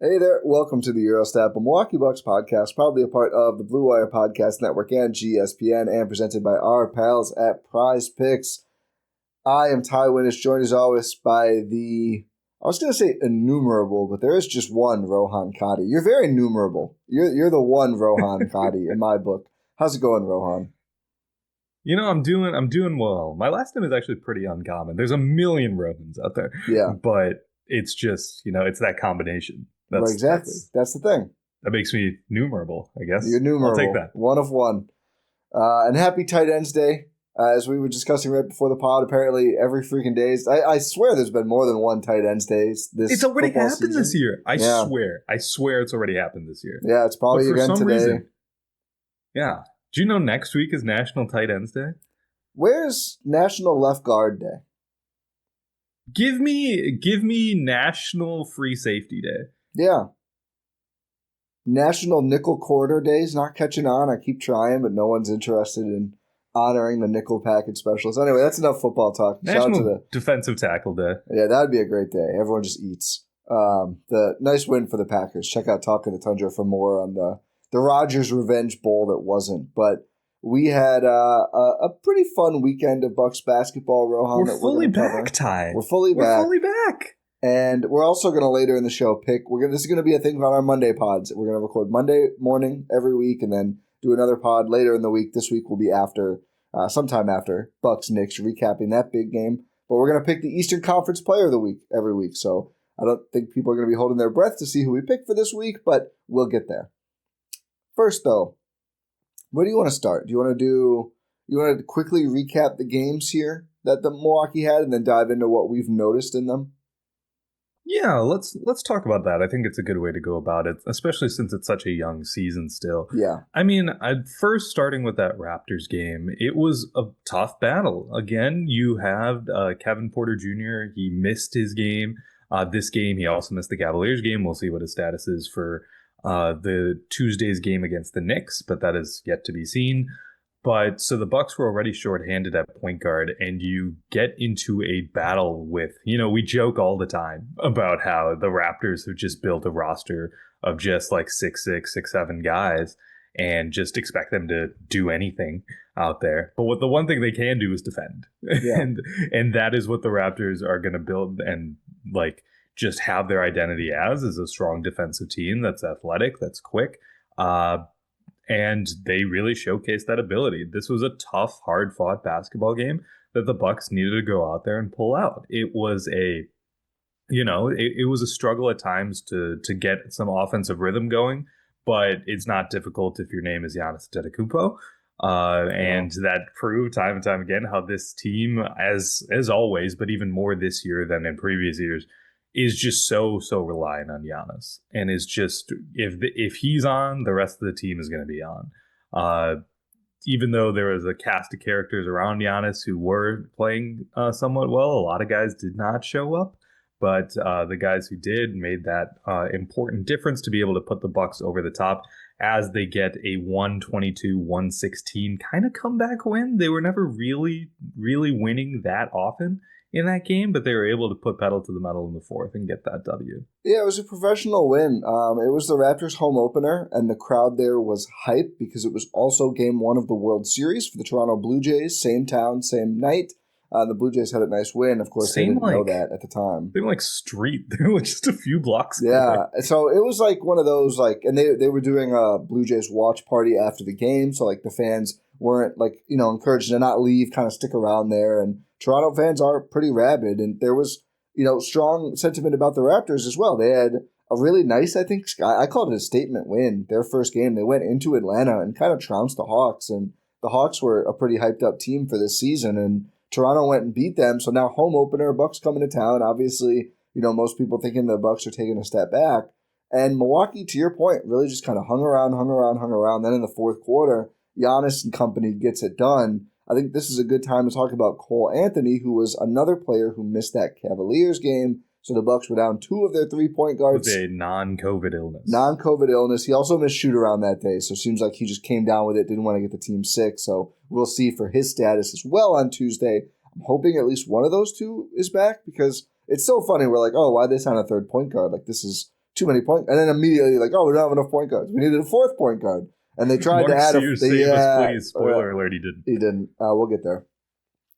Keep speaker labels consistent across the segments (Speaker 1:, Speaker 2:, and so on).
Speaker 1: Hey there, welcome to the Eurostat, a Milwaukee Bucks podcast, proudly a part of the Blue Wire Podcast Network and GSPN, and presented by our pals at Prize Picks. I am Ty Windisch, joined as always by I was going to say innumerable, but there is just one Rohan Katti. You're very numerable. You're the one Rohan Katti in my book. How's it going, Rohan?
Speaker 2: You know, I'm doing well. My last name is actually pretty uncommon. There's a million Rohans out there.
Speaker 1: Yeah.
Speaker 2: But it's just, it's that combination.
Speaker 1: Right, exactly. That's the thing.
Speaker 2: That makes me numerable, I guess.
Speaker 1: You're numerable.
Speaker 2: I'll take that.
Speaker 1: One of one. And happy Tight Ends Day. As we were discussing right before the pod, apparently every freaking day. I swear there's been more than one Tight Ends Day this
Speaker 2: It's already happened
Speaker 1: season.
Speaker 2: this year. I swear it's already happened this year.
Speaker 1: Yeah, it's probably again today. Reason,
Speaker 2: yeah. Do you know next week is National Tight Ends Day?
Speaker 1: Where's National Left Guard Day?
Speaker 2: Give me National Free Safety Day.
Speaker 1: Yeah. National Nickel Quarter Day's not catching on. I keep trying, but no one's interested in honoring the nickel package specialists. Anyway, that's enough football talk.
Speaker 2: National Defensive Tackle Day.
Speaker 1: Yeah, that would be a great day. Everyone just eats. The nice win for the Packers. Check out Talk of the Tundra for more on the Rodgers Revenge Bowl that wasn't. But we had a pretty fun weekend of Bucks basketball, Rohan.
Speaker 2: We're fully back, Ty.
Speaker 1: We're fully back. And we're also going to later in the show pick. This is going to be a thing on our Monday pods. We're going to record Monday morning every week, and then do another pod later in the week. This week will be sometime after Bucks Knicks, recapping that big game. But we're going to pick the Eastern Conference Player of the Week every week. So I don't think people are going to be holding their breath to see who we pick for this week, but we'll get there. First, though, where do you want to start? You want to quickly recap the games here that the Milwaukee had, and then dive into what we've noticed in them?
Speaker 2: Yeah, let's talk about that. I think it's a good way to go about it, especially since it's such a young season still.
Speaker 1: Yeah.
Speaker 2: I mean, first starting with that Raptors game, it was a tough battle. Again, you have Kevin Porter Jr., he missed his game. This game, he also missed the Cavaliers game. We'll see what his status is for the Tuesday's game against the Knicks, but that is yet to be seen. But so the Bucks were already shorthanded at point guard, and you get into a battle with, we joke all the time about how the Raptors have just built a roster of just like 6'6", 6'7" guys and just expect them to do anything out there. But the one thing they can do is defend. Yeah. and that is what the Raptors are going to build and like just have their identity as is a strong defensive team that's athletic, that's quick. And they really showcased that ability. This was a tough, hard-fought basketball game that the Bucks needed to go out there and pull out. It was it was a struggle at times to get some offensive rhythm going, but it's not difficult if your name is Giannis Antetokounmpo. And that proved time and time again how this team, as always, but even more this year than in previous years, is just so reliant on Giannis, and is just if he's on, the rest of the team is going to be on. Even though there was a cast of characters around Giannis who were playing somewhat well, a lot of guys did not show up, but the guys who did made that important difference to be able to put the Bucks over the top as they get a 122-116 kind of comeback win. They were never really winning that often in that game, but they were able to put pedal to the metal in the fourth and get that W.
Speaker 1: Yeah, it was a professional win. It was the Raptors' home opener, and the crowd there was hyped because it was also game one of the World Series for the Toronto Blue Jays. Same town, same night. The Blue Jays had a nice win. Of course, they didn't know that at the time.
Speaker 2: They were street. They were just a few blocks
Speaker 1: away. Yeah, so it was like one of those, and they were doing a Blue Jays watch party after the game, so the fans weren't encouraged to not leave, kind of stick around there, and Toronto fans are pretty rabid, and there was, strong sentiment about the Raptors as well. They had a really nice, I think, I called it a statement win. Their first game, they went into Atlanta and kind of trounced the Hawks, and the Hawks were a pretty hyped up team for this season, and Toronto went and beat them. So now home opener, Bucks coming to town. Obviously, most people thinking the Bucks are taking a step back, and Milwaukee, to your point, really just kind of hung around. Then in the fourth quarter, Giannis and company gets it done. I think this is a good time to talk about Cole Anthony, who was another player who missed that Cavaliers game. So the Bucks were down two of their 3-point guards.
Speaker 2: With a non-COVID illness.
Speaker 1: He also missed shoot-around that day, so it seems like he just came down with it, didn't want to get the team sick. So we'll see for his status as well on Tuesday. I'm hoping at least one of those two is back because it's so funny. We're like, oh, why'd they sign a third point guard? This is too many points. And then immediately like, oh, we don't have enough point guards. We needed a fourth point guard. And they tried
Speaker 2: Mark
Speaker 1: to add
Speaker 2: Sears, save us, please. Spoiler alert, he didn't.
Speaker 1: He didn't. We'll get there.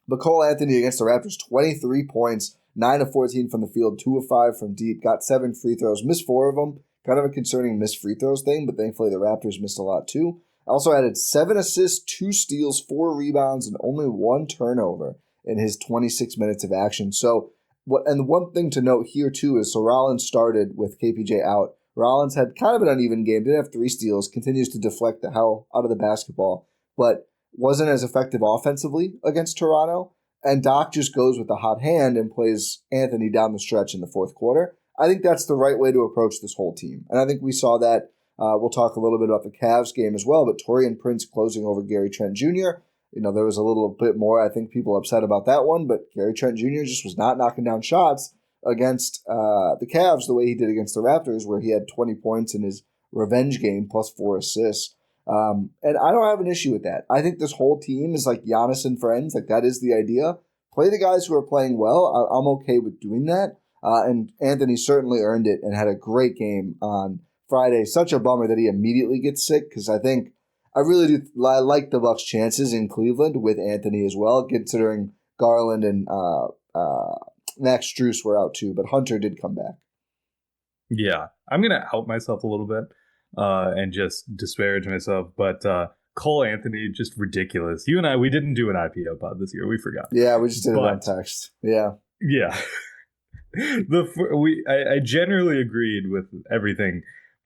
Speaker 1: But Cole Anthony against the Raptors, 23 points, 9 of 14 from the field, 2 of 5 from deep, got 7 free throws, missed 4 of them. Kind of a concerning missed free throws thing, but thankfully the Raptors missed a lot too. Also added 7 assists, 2 steals, 4 rebounds, and only 1 turnover in his 26 minutes of action. So, one thing to note here too is so Rollins started with KPJ out. Rollins had kind of an uneven game, didn't have 3 steals, continues to deflect the hell out of the basketball, but wasn't as effective offensively against Toronto. And Doc just goes with the hot hand and plays Anthony down the stretch in the fourth quarter. I think that's the right way to approach this whole team. And I think we saw that. We'll talk a little bit about the Cavs game as well, but Taurean Prince closing over Gary Trent Jr. There was a little bit more, I think, people upset about that one, but Gary Trent Jr. just was not knocking down shots against the Cavs the way he did against the Raptors, where he had 20 points in his revenge game plus 4 assists. And I don't have an issue with that. I think this whole team is like Giannis and friends. Like, that is the idea. Play the guys who are playing well. I'm okay with doing that. And Anthony certainly earned it and had a great game on Friday. Such a bummer that he immediately gets sick, because I really do like the Bucks' chances in Cleveland with Anthony as well, considering Garland and Max Strus were out too, but Hunter did come back.
Speaker 2: Yeah, I'm going to out myself a little bit and just disparage myself, but Cole Anthony, just ridiculous. You and I, we didn't do an IPO pod this year. We forgot.
Speaker 1: Yeah, we just did it on text. Yeah.
Speaker 2: Yeah. I generally agreed with everything,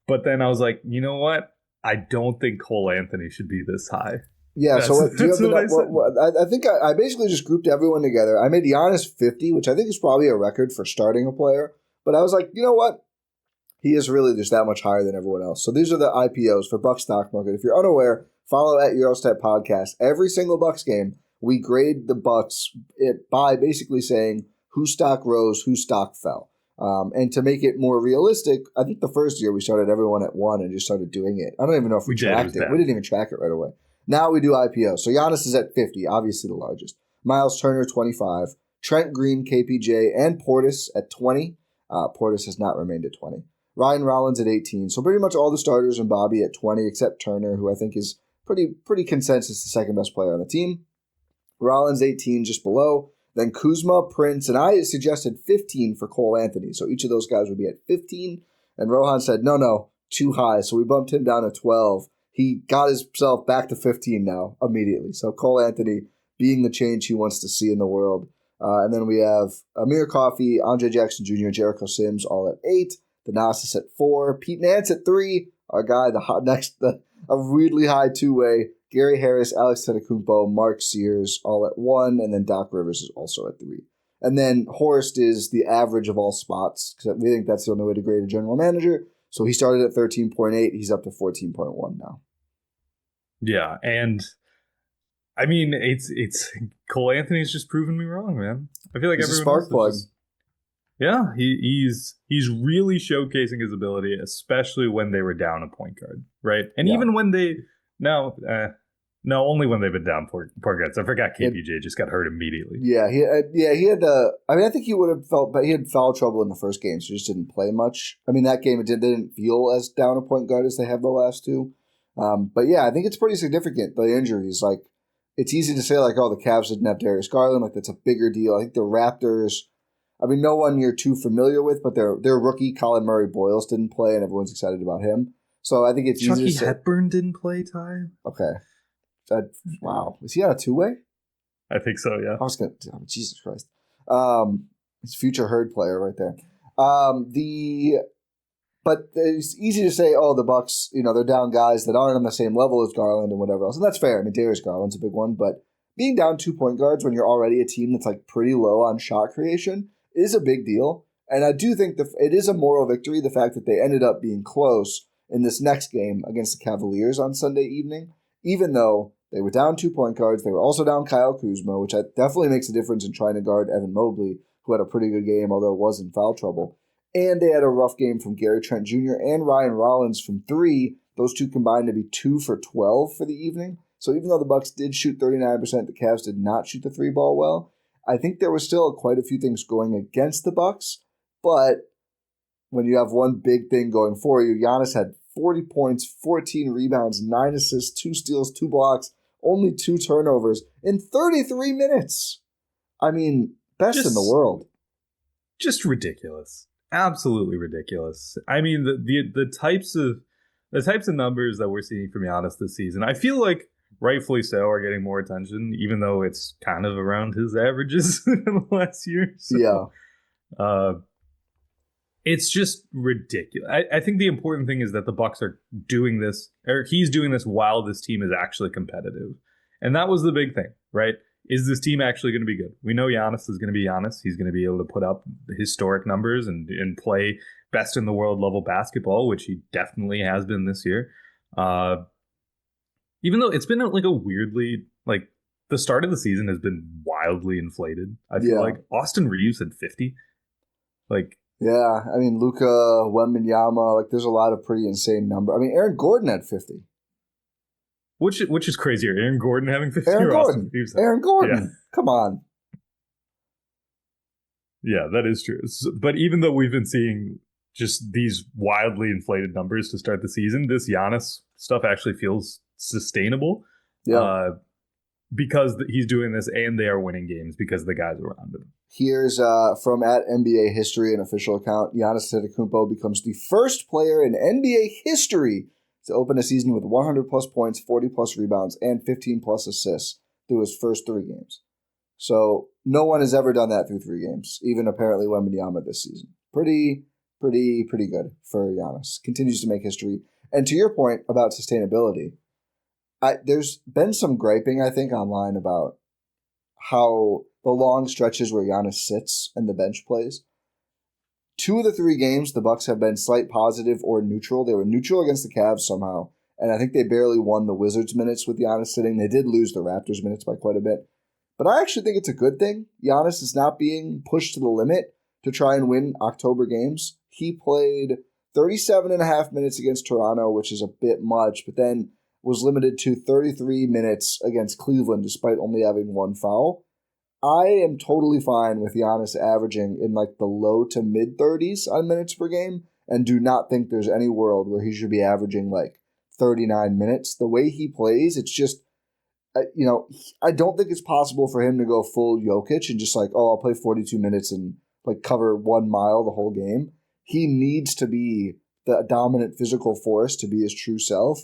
Speaker 2: but then I was like, you know what? I don't think Cole Anthony should be this high.
Speaker 1: Yeah, so I think I basically just grouped everyone together. I made Giannis 50, which I think is probably a record for starting a player. But I was like, you know what? He is really just that much higher than everyone else. So these are the IPOs for Bucks Stock Market. If you're unaware, follow at Eurostat Podcast. Every single Bucks game, we grade the Bucks by basically saying whose stock rose, whose stock fell. And to make it more realistic, I think the first year we started everyone at 1 and just started doing it. I don't even know if we tracked it. We didn't even track it right away. Now we do IPO. So Giannis is at 50, obviously the largest. Myles Turner, 25. Trent Green, KPJ, and Portis at 20. Portis has not remained at 20. Ryan Rollins at 18. So pretty much all the starters and Bobby at 20, except Turner, who I think is pretty consensus the second best player on the team. Rollins 18, just below. Then Kuzma, Prince, and I suggested 15 for Cole Anthony. So each of those guys would be at 15. And Rohan said, no, too high. So we bumped him down to 12. He got himself back to 15 now immediately. So Cole Anthony being the change he wants to see in the world. And then we have Amir Coffey, Andre Jackson Jr., Jericho Sims all at 8. Thanasis at 4. Pete Nance at 3. Our guy, a weirdly high two-way. Gary Harris, Alex Antetokounmpo, Mark Sears all at 1. And then Doc Rivers is also at 3. And then Horst is the average of all spots, because we think that's the only way to grade a general manager. So he started at 13.8. He's up to 14.1 now.
Speaker 2: Yeah, and I mean, it's Cole Anthony's just proven me wrong, man. I feel like
Speaker 1: he's
Speaker 2: everyone
Speaker 1: a spark plug.
Speaker 2: Yeah, he's really showcasing his ability, especially when they were down a point guard, right? And even when they only when they've been down point guards. I forgot KPJ just got hurt immediately. Yeah,
Speaker 1: he had the. I mean, I think he would have felt, but he had foul trouble in the first game, so he just didn't play much. I mean, that game they didn't feel as down a point guard as they have the last two. But yeah, I think it's pretty significant, the injuries. Like, it's easy to say, like, oh, the Cavs didn't have Darius Garland. Like, that's a bigger deal. I think the Raptors, I mean, no one you're too familiar with, but their rookie, Colin Murray Boyles, didn't play, and everyone's excited about him. So I think it's easy to say.
Speaker 2: Hepburn didn't play, Ty?
Speaker 1: Okay. Wow. Is he on a two-way?
Speaker 2: I think so, yeah.
Speaker 1: I was going to, Jesus Christ. He's a future Herd player right there. But it's easy to say, oh, the Bucks, they're down guys that aren't on the same level as Garland and whatever else. And that's fair. I mean, Darius Garland's a big one. But being down 2 point guards when you're already a team that's like pretty low on shot creation is a big deal. And I do think it is a moral victory, the fact that they ended up being close in this next game against the Cavaliers on Sunday evening. Even though they were down 2 point guards, they were also down Kyle Kuzma, which definitely makes a difference in trying to guard Evan Mobley, who had a pretty good game, although was in foul trouble. And they had a rough game from Gary Trent Jr. and Ryan Rollins from 3. Those two combined to be 2 for 12 for the evening. So even though the Bucks did shoot 39%, the Cavs did not shoot the 3-ball well. I think there was still quite a few things going against the Bucks, but when you have one big thing going for you. Giannis had 40 points, 14 rebounds, 9 assists, 2 steals, 2 blocks, only 2 turnovers in 33 minutes. I mean, best in the world.
Speaker 2: Just ridiculous. Absolutely ridiculous. I mean, the types of numbers that we're seeing from Giannis this season, I feel like rightfully so, are getting more attention, even though it's kind of around his averages in the last year. So,
Speaker 1: yeah.
Speaker 2: It's just ridiculous. I think the important thing is that the Bucks are doing this, or he's doing this while this team is actually competitive. And that was the big thing, right? Is this team actually going to be good? We know Giannis is going to be Giannis. He's going to be able to put up historic numbers and play best in the world level basketball, which he definitely has been this year. Even though it's been like a weirdly, like the start of the season has been wildly inflated. I feel like Austin Reeves had 50. Like,
Speaker 1: yeah, I mean, Luka, Wembanyama, like there's a lot of pretty insane number. I mean, Aaron Gordon had 50.
Speaker 2: Which is crazier, Aaron Gordon having 50
Speaker 1: Aaron
Speaker 2: or
Speaker 1: Gordon.
Speaker 2: Austin Reeves?
Speaker 1: Aaron Gordon. Yeah. Come on.
Speaker 2: Yeah, that is true. But even though we've been seeing just these wildly inflated numbers to start the season, this Giannis stuff actually feels sustainable.
Speaker 1: Yeah.
Speaker 2: Because he's doing this and they are winning games because of the guys around him.
Speaker 1: Here's from @NBA History, an official account. Giannis Antetokounmpo becomes the first player in NBA history to open a season with 100-plus points, 40-plus rebounds, and 15-plus assists through his first 3 games. So no one has ever done that through 3 games, even apparently Wembanyama this season. Pretty good for Giannis. Continues to make history. And to your point about sustainability, there's been some griping, I think, online about how the long stretches where Giannis sits and the bench plays. 2 of the 3 games, the Bucks have been slight positive or neutral. They were neutral against the Cavs somehow, and I think they barely won the Wizards minutes with Giannis sitting. They did lose the Raptors minutes by quite a bit. But I actually think it's a good thing. Giannis is not being pushed to the limit to try and win October games. He played 37 and a half minutes against Toronto, which is a bit much, but then was limited to 33 minutes against Cleveland despite only having 1 foul. I am totally fine with Giannis averaging in like the low to mid 30s on minutes per game and do not think there's any world where he should be averaging like 39 minutes. The way he plays, it's just, I don't think it's possible for him to go full Jokic and just like, oh, I'll play 42 minutes and like cover 1 mile the whole game. He needs to be the dominant physical force to be his true self.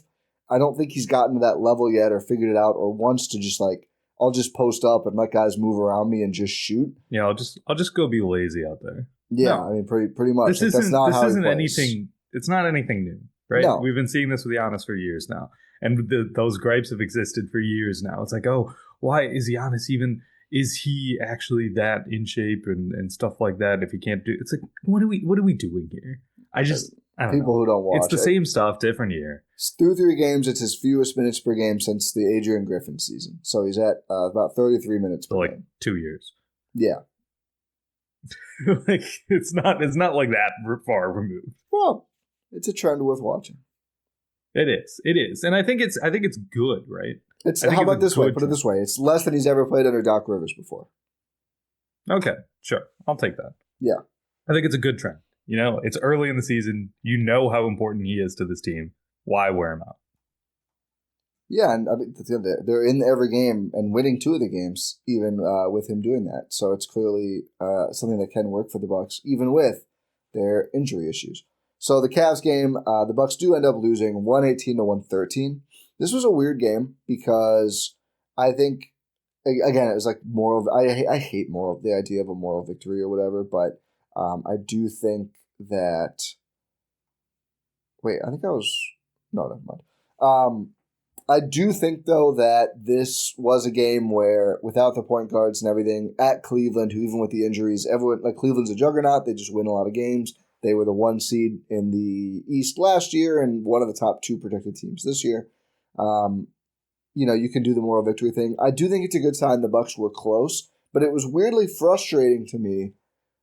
Speaker 1: I don't think he's gotten to that level yet or figured it out or wants to just like, I'll just post up and let guys move around me and just shoot.
Speaker 2: Yeah, I'll just go be lazy out there.
Speaker 1: Yeah, no. I mean, pretty much.
Speaker 2: This isn't anything. It's not anything new, right?
Speaker 1: No.
Speaker 2: We've been seeing this with Giannis for years now, and those gripes have existed for years now. It's like, oh, why is Giannis even? Is he actually that in shape and stuff like that? If he can't do, it's like, what are we doing here? I don't
Speaker 1: People
Speaker 2: know.
Speaker 1: Who don't watch
Speaker 2: it's the same stuff, different year.
Speaker 1: Through 3 games, it's his fewest minutes per game since the Adrian Griffin season. So he's at about 33 minutes per game.
Speaker 2: 2 years.
Speaker 1: Yeah.
Speaker 2: Like it's not like that far removed.
Speaker 1: Well, it's a trend worth watching.
Speaker 2: It is, and I think it's good, right?
Speaker 1: How about this way? Put it this way: it's less than he's ever played under Doc Rivers before.
Speaker 2: Okay, sure, I'll take that.
Speaker 1: Yeah,
Speaker 2: I think it's a good trend. It's early in the season. You know how important he is to this team. Why wear him out?
Speaker 1: Yeah, and I mean, they're in every game and winning 2 of the games, even with him doing that. So it's clearly something that can work for the Bucks, even with their injury issues. So the Cavs game, the Bucks do end up losing 118-113. This was a weird game because I think, again, it was like I hate the idea of a moral victory or whatever, but I do think that. Wait, I think no, never mind. I do think, though, that this was a game where, without the point guards and everything, at Cleveland, who even with the injuries, everyone, like Cleveland's a juggernaut. They just win a lot of games. They were the 1 seed in the East last year and one of the top 2 projected teams this year. You can do the moral victory thing. I do think it's a good sign the Bucks were close, but it was weirdly frustrating to me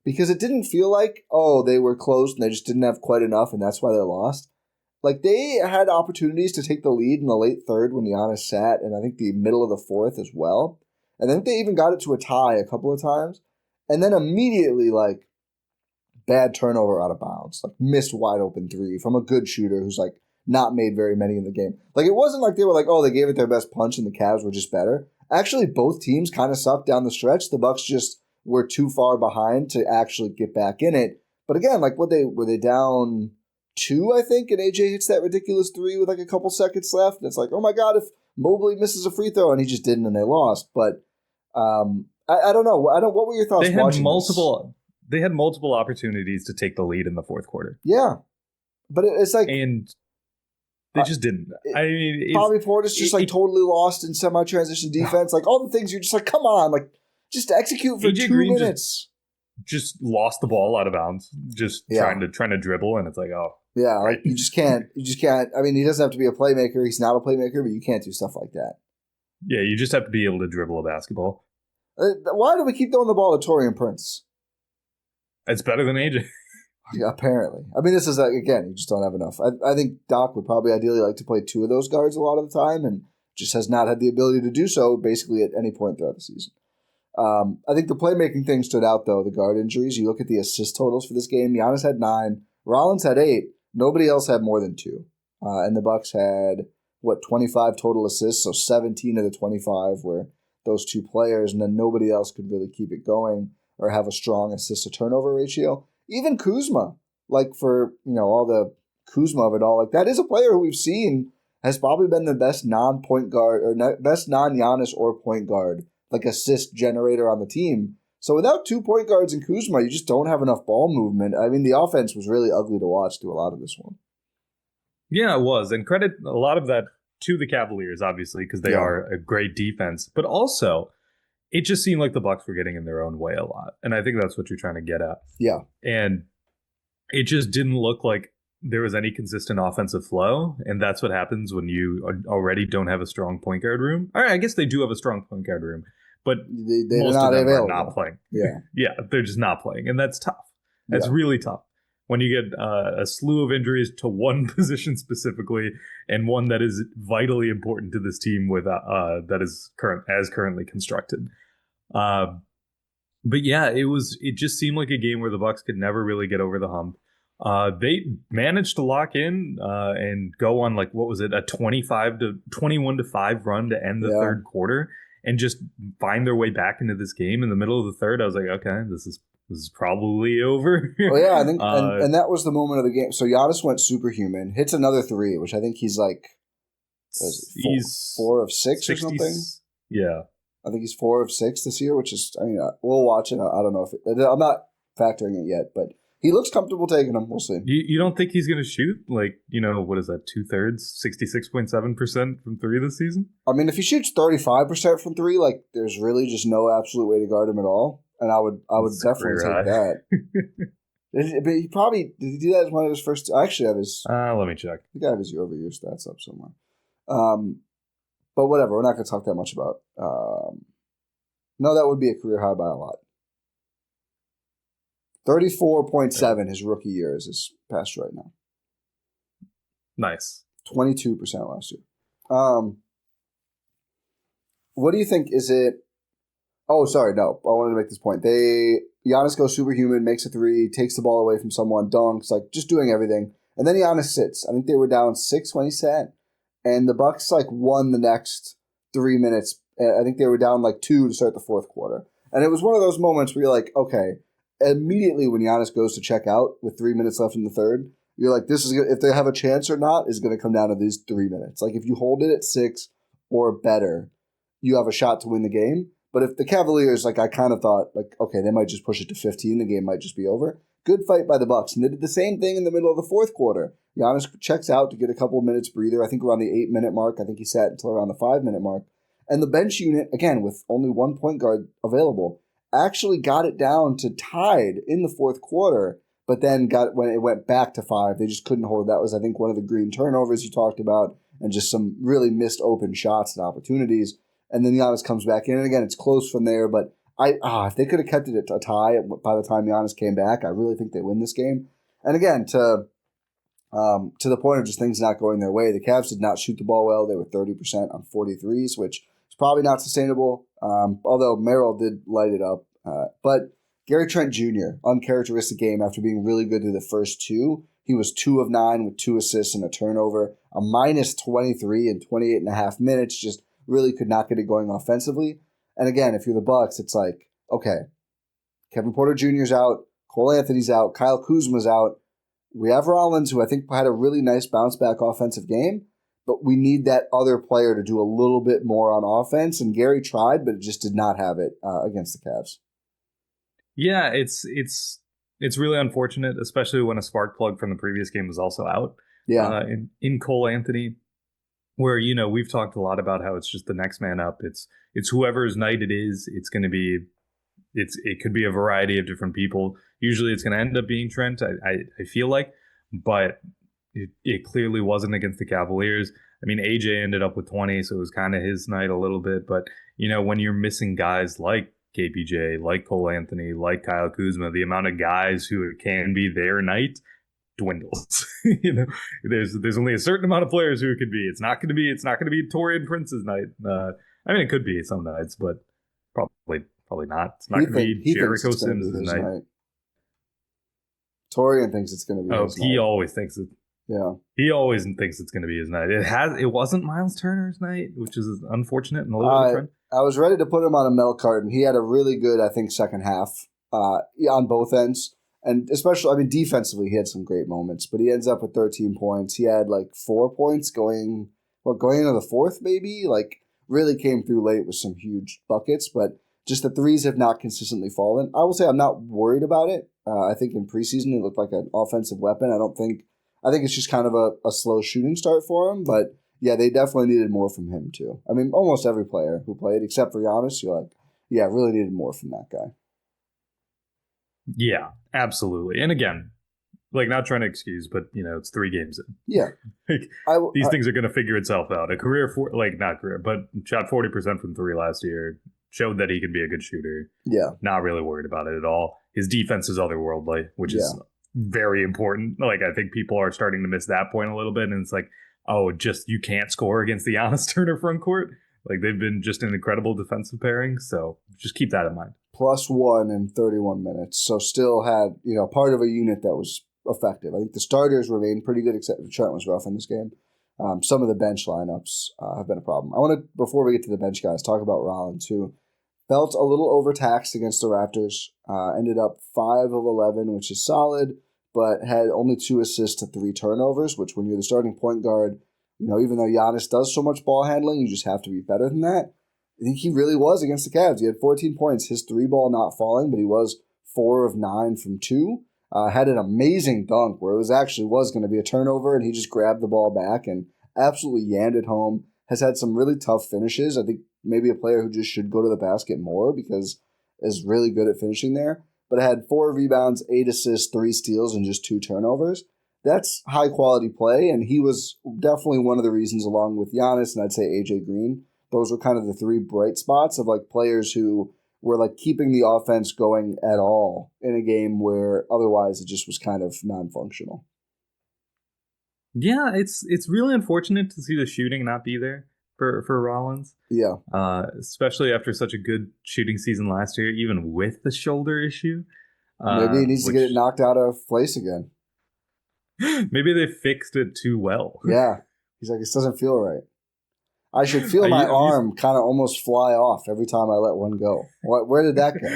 Speaker 1: because it didn't feel like, oh, they were close and they just didn't have quite enough and that's why they lost. Like, they had opportunities to take the lead in the late 3rd when Giannis sat, and I think the middle of the 4th as well. And then they even got it to a tie a couple of times. And then immediately, like, bad turnover out of bounds, like missed wide open three from a good shooter who's like not made very many in the game. Like it wasn't like they were like, oh, they gave it their best punch and the Cavs were just better. Actually, both teams kind of sucked down the stretch. The Bucks just were too far behind to actually get back in it. But again, like were they down 2, I think, and AJ hits that ridiculous 3 with like a couple seconds left. And it's like, oh my God, if Mobley misses a free throw, and he just didn't, and they lost. But I don't know. What were your thoughts?
Speaker 2: They had multiple opportunities to take the lead in the fourth quarter.
Speaker 1: Yeah, but it's like,
Speaker 2: and they just didn't. I mean,
Speaker 1: Bobby Portis just totally lost in semi-transition defense. Like all the things you're just like, come on, like just execute for AJ 2 minutes.
Speaker 2: Just lost the ball out of bounds, trying to dribble, and it's like, oh.
Speaker 1: Yeah, like you just can't. I mean, he doesn't have to be a playmaker. He's not a playmaker, but you can't do stuff like that.
Speaker 2: Yeah, you just have to be able to dribble a basketball.
Speaker 1: Why do we keep throwing the ball to Taurean Prince?
Speaker 2: It's better than AJ.
Speaker 1: Yeah, apparently. I mean, this is, again, you just don't have enough. I think Doc would probably ideally like to play 2 of those guards a lot of the time and just has not had the ability to do so basically at any point throughout the season. I think the playmaking thing stood out, though, the guard injuries. You look at the assist totals for this game. Giannis had 9. Rollins had 8. Nobody else had more than 2. And the Bucks had, 25 total assists, so 17 of the 25 were those 2 players, and then nobody else could really keep it going or have a strong assist-to-turnover ratio. Even Kuzma, like for, all the Kuzma of it all, like that is a player who we've seen has probably been the best non-point guard or best non-Giannis or point guard, like assist generator on the team. So without 2 point guards in Kuzma, you just don't have enough ball movement. I mean, the offense was really ugly to watch through a lot of this one.
Speaker 2: Yeah, it was. And credit a lot of that to the Cavaliers, obviously, because they are a great defense. But also, it just seemed like the Bucks were getting in their own way a lot. And I think that's what you're trying to get at.
Speaker 1: Yeah.
Speaker 2: And it just didn't look like there was any consistent offensive flow. And that's what happens when you already don't have a strong point guard room. All right, I guess they do have a strong point guard room, but
Speaker 1: they're
Speaker 2: most
Speaker 1: not
Speaker 2: of them
Speaker 1: available.
Speaker 2: are not playing.
Speaker 1: Yeah.
Speaker 2: Yeah, they're just not playing. And that's tough. That's really tough. When you get a slew of injuries to one position specifically, and one that is vitally important to this team with that is currently constructed. But yeah, it just seemed like a game where the Bucks could never really get over the hump. They managed to lock in and go on a 21-5 run to end the third quarter, and just find their way back into this game in the middle of the third. I was like, okay, this is probably over.
Speaker 1: Oh yeah, I think, and that was the moment of the game. So Giannis went superhuman, hits another 3, which I think he's like, he's 4 of 6 60, or something.
Speaker 2: Yeah,
Speaker 1: I think he's 4 of 6 this year, which is, I mean, we'll watch it. I don't know I'm not factoring it yet, but he looks comfortable taking them. We'll see.
Speaker 2: You don't think he's going to shoot what is that, 2/3, 66.7% from 3 this season?
Speaker 1: I mean, if he shoots 35% from 3, like there's really just no absolute way to guard him at all. And I would definitely take that. But he probably did he do that as one of his first? I actually have his.
Speaker 2: Let me check.
Speaker 1: I think I have his year-over-year stats up somewhere. But whatever. We're not going to talk that much about. No, that would be a career high by a lot. 34.7 his rookie year is his past right now.
Speaker 2: Nice.
Speaker 1: 22% last year. What do you think? Is it? Oh, sorry, no. I wanted to make this point. Giannis goes superhuman, makes a 3, takes the ball away from someone, dunks, like just doing everything. And then Giannis sits. I think they were down 6 when he sat. And the Bucks won the next 3 minutes. I think they were down 2 to start the fourth quarter. And it was one of those moments where you're like, okay, immediately when Giannis goes to check out with 3 minutes left in the third, you're like, this is gonna, if they have a chance or not is going to come down to these 3 minutes. Like if you hold it at 6 or better, you have a shot to win the game. But if the Cavaliers, I kind of thought, okay, they might just push it to 15, the game might just be over. Good fight by the Bucks. And they did the same thing in the middle of the fourth quarter. Giannis checks out to get a couple of minutes breather. I think around the 8-minute mark. I think he sat until around the 5-minute mark. And the bench unit, again, with only 1 point guard available, actually got it down to tied in the fourth quarter, but then when it went back to 5, they just couldn't hold it. That was, I think, one of the green turnovers you talked about, and just some really missed open shots and opportunities. And then Giannis comes back in, and again, it's close from there. But if they could have kept it a tie by the time Giannis came back, I really think they win this game. And again, to the point of just things not going their way, the Cavs did not shoot the ball well. They were 30% on 43s, which is probably not sustainable. Although Merrill did light it up. But Gary Trent Jr., uncharacteristic game after being really good through the first two. He was 2 of 9 with 2 assists and a turnover, a minus 23 in 28 and a half minutes, just really could not get it going offensively. And again, if you're the Bucks, it's like, okay, Kevin Porter Jr.'s out, Cole Anthony's out, Kyle Kuzma's out. We have Rollins, who I think had a really nice bounce-back offensive game, but we need that other player to do a little bit more on offense. And Gary tried, but it just did not have it against the Cavs.
Speaker 2: Yeah, it's really unfortunate, especially when a spark plug from the previous game was also out.
Speaker 1: Yeah,
Speaker 2: in Cole Anthony, where we've talked a lot about how it's just the next man up. It's whoever's night it is. It's going to be it could be a variety of different people. Usually, it's going to end up being Trent. I feel like, but it clearly wasn't against the Cavaliers. I mean, AJ ended up with 20, so it was kind of his night a little bit. But when you're missing guys like KPJ, like Cole Anthony, like Kyle Kuzma, the amount of guys who it can be their night dwindles. There's only a certain amount of players who it could be. It's not going to be Torian Prince's night. I mean, it could be some nights, but probably not. It's not going to be Jericho Sims' night.
Speaker 1: Torian thinks it's going to be. His
Speaker 2: he
Speaker 1: night.
Speaker 2: Always thinks it.
Speaker 1: Yeah,
Speaker 2: he always thinks it's going to be his night. It wasn't Myles Turner's night, which is unfortunate and a little different.
Speaker 1: I was ready to put him on a milk carton. He had a really good, I think, second half on both ends. And especially, I mean, defensively, he had some great moments. But he ends up with 13 points. He had like 4 points going into the fourth, maybe? Like, really came through late with some huge buckets. But just the threes have not consistently fallen. I will say I'm not worried about it. I think in preseason, he looked like an offensive weapon. I think it's just kind of a slow shooting start for him. But yeah, they definitely needed more from him, too. I mean, almost every player who played, except for Giannis, you're like, yeah, really needed more from that guy.
Speaker 2: Yeah, absolutely. And again, like, not trying to excuse, but, it's 3 games in.
Speaker 1: Yeah.
Speaker 2: These things are going to figure itself out. A career, not career, but shot 40% from 3 last year, showed that he could be a good shooter.
Speaker 1: Yeah. Not
Speaker 2: really worried about it at all. His defense is otherworldly, which is very important. Like, I think people are starting to miss that point a little bit. And it's like, you can't score against the Giannis Turner front court. Like, they've been just an incredible defensive pairing. So just keep that in mind. +1
Speaker 1: in 31 minutes. So still had, part of a unit that was effective. I think the starters remained pretty good, except for Trent was rough in this game. Some of the bench lineups have been a problem. I want to, before we get to the bench guys, talk about Rollins, who felt a little overtaxed against the Raptors. Ended up 5 of 11, which is solid, but had only 2 assists to 3 turnovers, which when you're the starting point guard, even though Giannis does so much ball handling, you just have to be better than that. I think he really was against the Cavs. He had 14 points, his 3 ball not falling, but he was 4 of 9 from 2. Had an amazing dunk where it was going to be a turnover, and he just grabbed the ball back and absolutely yanned it home. Has had some really tough finishes. I think maybe a player who just should go to the basket more because is really good at finishing there. But had 4 rebounds, 8 assists, 3 steals, and just 2 turnovers. That's high-quality play, and he was definitely one of the reasons, along with Giannis and I'd say AJ Green. Those were kind of the 3 bright spots of like players who were like keeping the offense going at all in a game where otherwise it just was kind of non-functional.
Speaker 2: Yeah, it's really unfortunate to see the shooting not be there for Rollins.
Speaker 1: Yeah.
Speaker 2: Especially after such a good shooting season last year, even with the shoulder issue.
Speaker 1: Maybe he needs to get it knocked out of place again.
Speaker 2: Maybe they fixed it too well.
Speaker 1: Yeah. He's like, this doesn't feel right. I should feel my arm kind of almost fly off every time I let one go. Where did that go?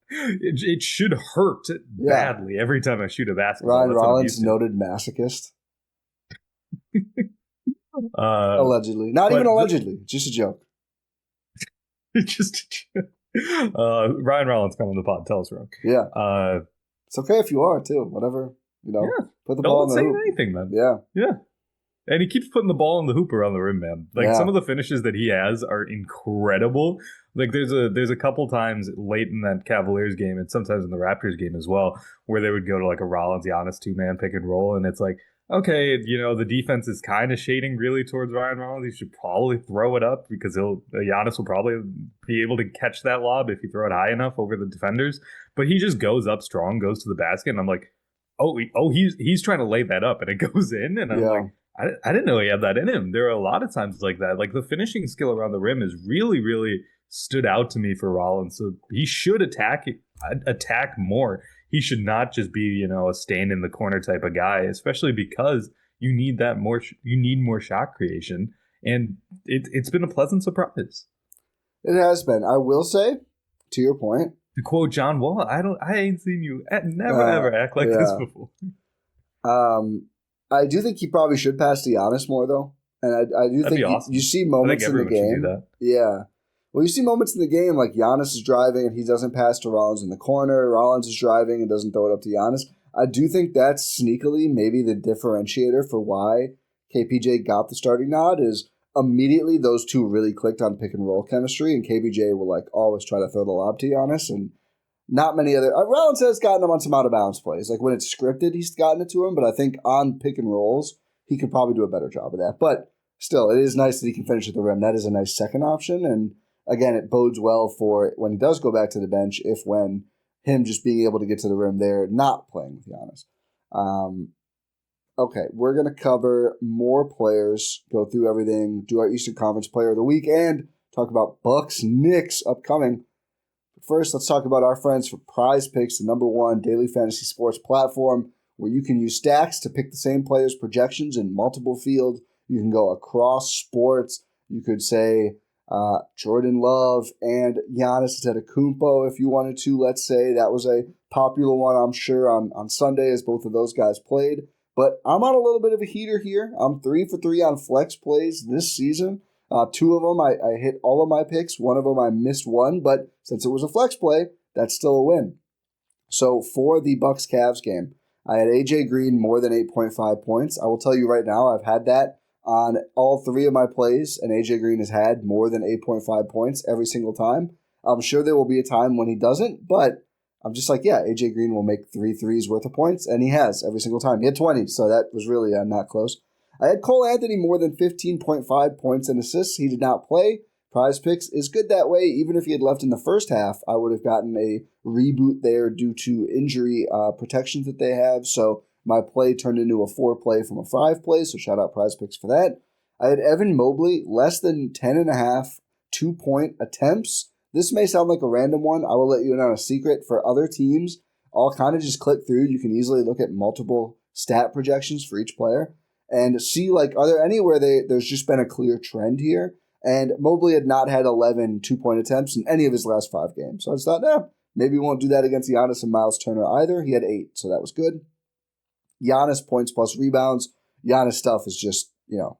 Speaker 2: It should hurt badly every time I shoot a basketball.
Speaker 1: Ryan Rollins, noted masochist. Allegedly. Not even allegedly. Just a joke.
Speaker 2: Ryan Rollins, come on the pod. Tell us wrong.
Speaker 1: Yeah. It's okay if you are, too. Whatever. Put the ball in the hoop.
Speaker 2: Don't say anything, man.
Speaker 1: Yeah.
Speaker 2: And he keeps putting the ball in the hoop around the rim, man. Like, some of the finishes that he has are incredible. Like, there's a couple times late in that Cavaliers game, and sometimes in the Raptors game as well, where they would go to like a Rollins Giannis 2-man pick and roll, and it's like, okay, the defense is kind of shading really towards Ryan Rollins. He should probably throw it up because Giannis will probably be able to catch that lob if you throw it high enough over the defenders. But he just goes up strong, goes to the basket, and I'm like, he's trying to lay that up, and it goes in, and I'm like, I didn't know he had that in him. There are a lot of times like that. Like, the finishing skill around the rim is really, really stood out to me for Rollins. So he should attack attack more. He should not just be, a stand in the corner type of guy, especially because you need more shot creation. And it's been a pleasant surprise.
Speaker 1: It has been. I will say, to your point,
Speaker 2: to quote John Wall, I ain't seen you never ever act like this before.
Speaker 1: I do think he probably should pass to Giannis more though, and I do think awesome. you see moments in the game. Yeah, well, you see moments in the game like Giannis is driving and he doesn't pass to Rollins in the corner. Rollins is driving and doesn't throw it up to Giannis. I do think that's sneakily maybe the differentiator for why KPJ got the starting nod is immediately those two really clicked on pick and roll chemistry, and KPJ will like always try to throw the lob to Giannis, and not many other. Rollins has gotten him on some out of bounds plays. Like when it's scripted, he's gotten it to him, but I think on pick and rolls, he could probably do a better job of that. But still, it is nice that he can finish at the rim. That is a nice second option, and again, it bodes well for when he does go back to the bench, when him just being able to get to the rim there, not playing with Giannis. Okay, we're going to cover more players, go through everything, do our Eastern Conference Player of the Week, and talk about Bucks Knicks upcoming. But first, let's talk about our friends for Prize Picks, the #1 daily fantasy sports platform where you can use stacks to pick the same players' projections in multiple fields. You can go across sports. You could say Jordan Love and Giannis Antetokounmpo if you wanted to. Let's say that was a popular one, I'm sure, on Sunday as both of those guys played. But I'm on a little bit of a heater here. I'm 3 for 3 on flex plays this season. 2 of them, I hit all of my picks. 1 of them, I missed one. But since it was a flex play, that's still a win. So for the Bucks-Cavs game, I had A.J. Green more than 8.5 points. I will tell you right now, I've had that on all 3 of my plays, and A.J. Green has had more than 8.5 points every single time. I'm sure there will be a time when he doesn't, but I'm just like, yeah, A.J. Green will make 3 threes worth of points, and he has every single time. He had 20, so that was really not close. I had Cole Anthony more than 15.5 points and assists. He did not play. Prize Picks is good that way. Even if he had left in the first half, I would have gotten a reboot there due to injury protections that they have. So my play turned into a 4 play from a 5 play, so shout out Prize Picks for that. I had Evan Mobley less than 10.5 2-point attempts. This may sound like a random one. I will let you in on a secret. For other teams, I'll kind of just click through. You can easily look at multiple stat projections for each player and see, like, are there any where there's just been a clear trend here? And Mobley had not had 11 2-point attempts in any of his last 5 games. So I just thought, maybe we won't do that against Giannis and Myles Turner either. He had 8, so that was good. Giannis points plus rebounds. Giannis stuff is just,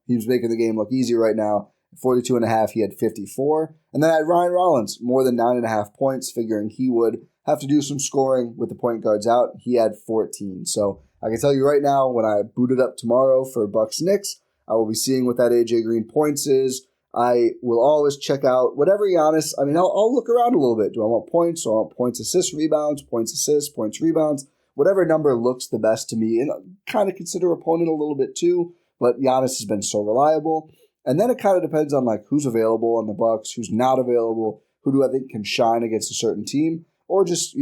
Speaker 1: he's making the game look easy right now. 42.5, he had 54. And then I had Ryan Rollins, more than 9.5 points, figuring he would have to do some scoring with the point guards out. He had 14. So I can tell you right now, when I boot it up tomorrow for Bucks Knicks, I will be seeing what that AJ Green points is. I will always check out whatever Giannis. I'll look around a little bit. Do I want points? Do I want points, assists, rebounds, points, assists, points, rebounds? Whatever number looks the best to me. And kind of consider opponent a little bit too. But Giannis has been so reliable. And then it kind of depends on like who's available on the Bucks, who's not available, who do I think can shine against a certain team, or just,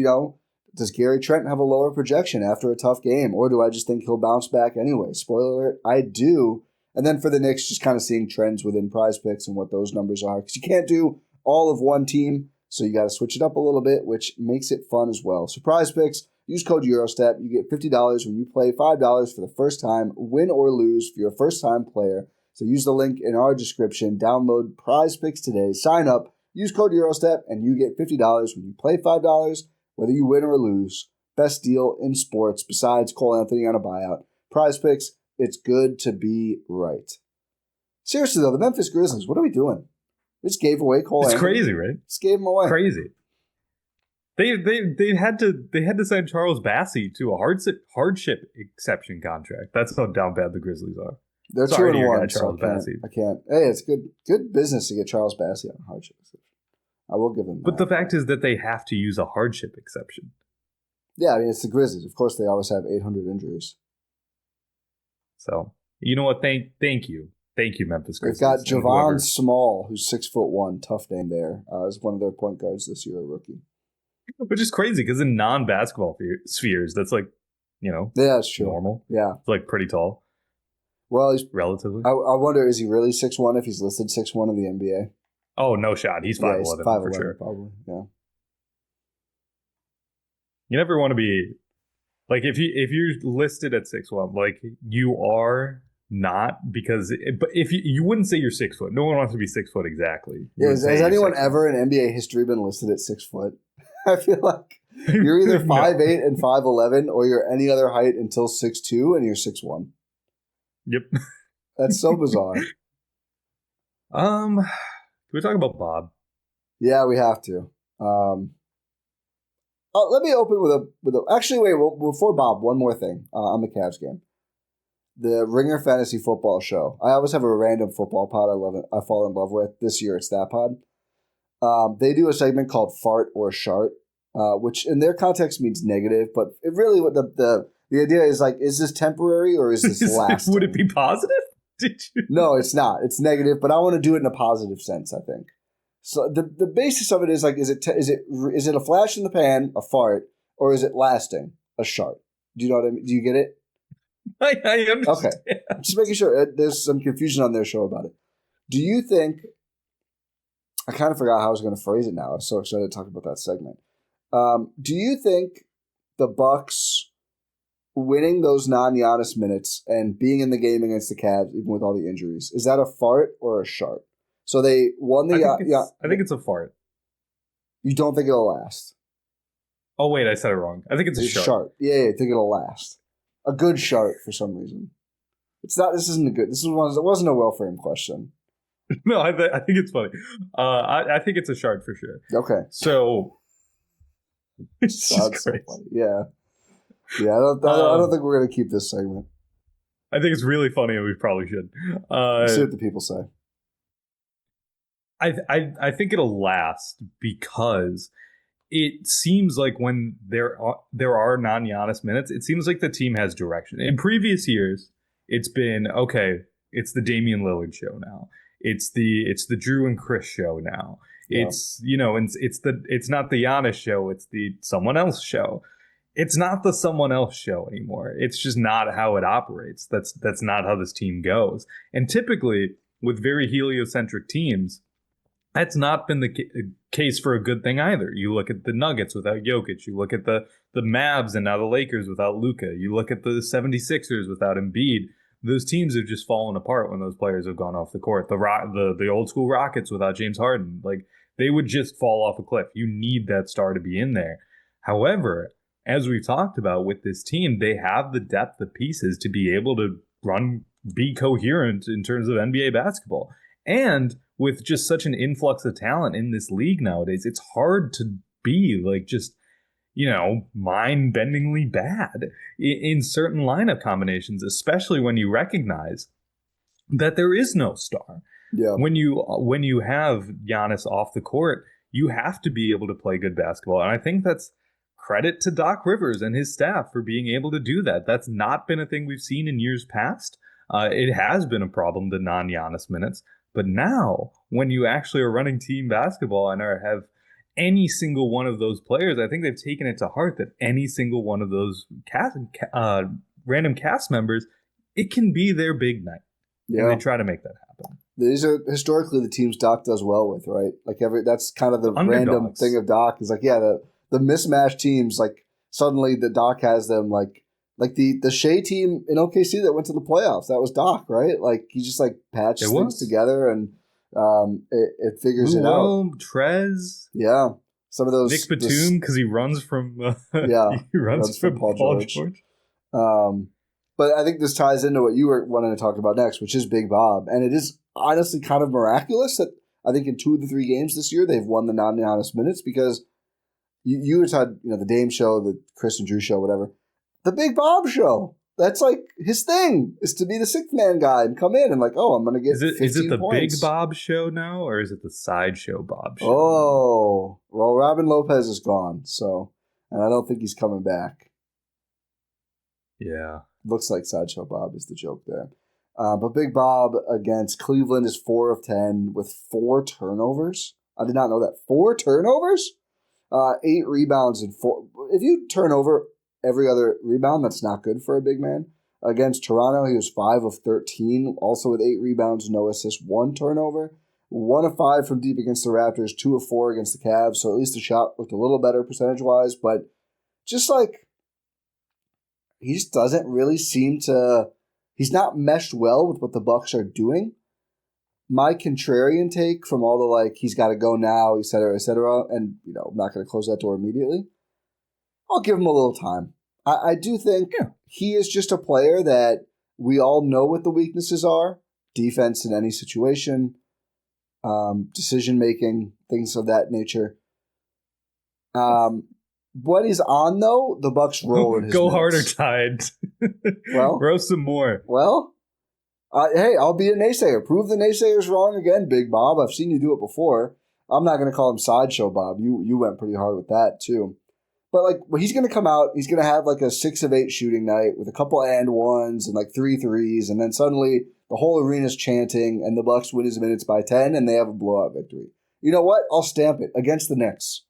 Speaker 1: does Gary Trent have a lower projection after a tough game, or do I just think he'll bounce back anyway? Spoiler alert, I do. And then for the Knicks, just kind of seeing trends within Prize Picks and what those numbers are, because you can't do all of one team, so you got to switch it up a little bit, which makes it fun as well. So Prize Picks, use code EuroStep. You get $50 when you play, $5 for the first time, win or lose for your first-time player. So use the link in our description, download Prize Picks today, sign up, use code EuroStep, and you get $50 when you play $5, whether you win or lose. Best deal in sports besides Cole Anthony on a buyout. Prize Picks, it's good to be right. Seriously, though, the Memphis Grizzlies, what are we doing? We just gave away Cole Anthony.
Speaker 2: It's crazy, right?
Speaker 1: Just gave him away.
Speaker 2: Crazy. They had to sign Charles Bassey to a hardship exception contract. That's how down bad the Grizzlies are.
Speaker 1: They're 2-1. Charles Bassey. I can't. Hey, it's good business to get Charles Bassey on a hardship exception. I will give them that.
Speaker 2: But the fact is that they have to use a hardship exception.
Speaker 1: Yeah, it's the Grizzlies. Of course, they always have 800 injuries.
Speaker 2: So, you know what? Thank you. Thank you, Memphis Grizzlies.
Speaker 1: They've got Javon Small, who's 6'1", tough name there, as one of their point guards this year, a rookie.
Speaker 2: Which is crazy, because in non-basketball spheres, that's like,
Speaker 1: yeah, that's true.
Speaker 2: Normal.
Speaker 1: Yeah.
Speaker 2: It's like pretty tall.
Speaker 1: Well, he's
Speaker 2: relatively.
Speaker 1: I wonder, is he really 6'1" if he's listed 6'1" in the NBA?
Speaker 2: Oh, no shot. He's 5'11", for sure.
Speaker 1: Probably, yeah.
Speaker 2: You never want to be like if you're listed at 6'1", like you are not because but if you wouldn't say you're 6 foot. No one wants to be 6 foot exactly.
Speaker 1: Yeah, has anyone ever in NBA history been listed at 6 foot? I feel like you're either 5'8" and 5'11", or you're any other height until 6'2", and you're 6'1".
Speaker 2: Yep.
Speaker 1: That's so bizarre.
Speaker 2: Can we talk about Bob?
Speaker 1: Yeah, we have to. Let me open with a. Actually, wait. Before Bob, one more thing on the Cavs game. The Ringer Fantasy Football Show. I always have a random football pod I love it. I fall in love with. This year it's that pod. They do a segment called Fart or Shart, which in their context means negative, but it really what the idea is like, is this temporary or is this lasting?
Speaker 2: Would it be positive? Did you?
Speaker 1: No, it's not. It's negative, but I want to do it in a positive sense, I think. So the basis of it is like, is it a flash in the pan, a fart, or is it lasting, a shart? Do you know what I mean? Do you get it?
Speaker 2: I understand.
Speaker 1: Okay, just making sure. There's some confusion on their show about it. Do you think? I kind of forgot how I was going to phrase it now. I was so excited to talk about that segment. Do you think the Bucks winning those non-Giannis minutes and being in the game against the Cavs, even with all the injuries, is that a fart or a shart? So they won the.
Speaker 2: I think it's a fart.
Speaker 1: You don't think it'll last?
Speaker 2: Oh wait, I said it wrong. I think it's a shart.
Speaker 1: Yeah, I think it'll last. A good shart for some reason. It's not. This isn't a good. It wasn't a well-framed question.
Speaker 2: No, I think it's funny. I think it's a shart for sure.
Speaker 1: Okay.
Speaker 2: So it's just
Speaker 1: so funny. Yeah. I don't think we're gonna keep this segment.
Speaker 2: I think it's really funny, and we probably should.
Speaker 1: See what the people say.
Speaker 2: I think it'll last because it seems like when there are non-Giannis minutes, it seems like the team has direction. In previous years, it's been okay. It's the Damian Lillard show now. It's the Drew and Chris show now. Yeah. It's it's not the Giannis show. It's the someone else show. It's not the someone else show anymore. It's just not how it operates. That's not how this team goes. And typically, with very heliocentric teams, that's not been the case for a good thing either. You look at the Nuggets without Jokic. You look at the Mavs and now the Lakers without Luka. You look at the 76ers without Embiid. Those teams have just fallen apart when those players have gone off the court. The old school Rockets without James Harden, like they would just fall off a cliff. You need that star to be in there. However, as we've talked about with this team, they have the depth of pieces to be able to be coherent in terms of NBA basketball. And with just such an influx of talent in this league nowadays, it's hard to be like just, mind-bendingly bad in certain lineup combinations, especially when you recognize that there is no star.
Speaker 1: Yeah.
Speaker 2: When you have Giannis off the court, you have to be able to play good basketball. And I think that's credit to Doc Rivers and his staff for being able to do that. That's not been a thing we've seen in years past. It has been a problem, the non-Giannis minutes. But now, when you actually are running team basketball and have any single one of those players, I think they've taken it to heart that any single one of those random cast members, it can be their big night. Yeah. And they try to make that happen.
Speaker 1: These are historically the teams Doc does well with, right? Like that's kind of the random thing of Doc is like, yeah, the mismatched teams, like suddenly the Doc has them like the Shea team in OKC that went to the playoffs. That was Doc, right? Like he just like patched things together and it figures it out.
Speaker 2: Trez.
Speaker 1: Yeah. Some of those.
Speaker 2: Nick Batum because he runs from he runs from Paul George.
Speaker 1: But I think this ties into what you were wanting to talk about next, which is Big Bob. And it is honestly kind of miraculous that I think in 2 of the 3 games this year they've won the non-Giannis minutes because you had the Dame show, the Chris and Drew show, whatever. The Big Bob show. That's like his thing is to be the sixth man guy and come in and like, oh, I'm going to get 15
Speaker 2: Is it the
Speaker 1: points.
Speaker 2: Big Bob show now or is it the Sideshow Bob show?
Speaker 1: Oh, well, Robin Lopez is gone. So, and I don't think he's coming back.
Speaker 2: Yeah.
Speaker 1: Looks like Sideshow Bob is the joke there. But Big Bob against Cleveland is 4 of 10 with 4 turnovers. I did not know that. 4 turnovers? 8 rebounds and 4. If you turn over every other rebound, that's not good for a big man. Against Toronto, he was 5 of 13, also with 8 rebounds, no assists, 1 turnover. 1 of 5 from deep against the Raptors, 2 of 4 against the Cavs. So at least the shot looked a little better percentage-wise, but just like he just doesn't really seem to. He's not meshed well with what the Bucks are doing. My contrarian take from all the like he's got to go now, et cetera, and I'm not going to close that door immediately. I'll give him a little time. I do think he is just a player that we all know what the weaknesses are: defense in any situation, decision making, things of that nature. What he's on though, the Bucks roll in his
Speaker 2: go
Speaker 1: minutes.
Speaker 2: harder, Tide.
Speaker 1: Well,
Speaker 2: grow some more.
Speaker 1: Well. Hey, I'll be a naysayer. Prove the naysayers wrong again, Big Bob. I've seen you do it before. I'm not going to call him Sideshow Bob. You went pretty hard with that, too. But, he's going to come out. He's going to have, a 6 of 8 shooting night with a couple and ones and, 3 threes. And then suddenly the whole arena's chanting and the Bucks win his minutes by 10 and they have a blowout victory. You know what? I'll stamp it against the Knicks.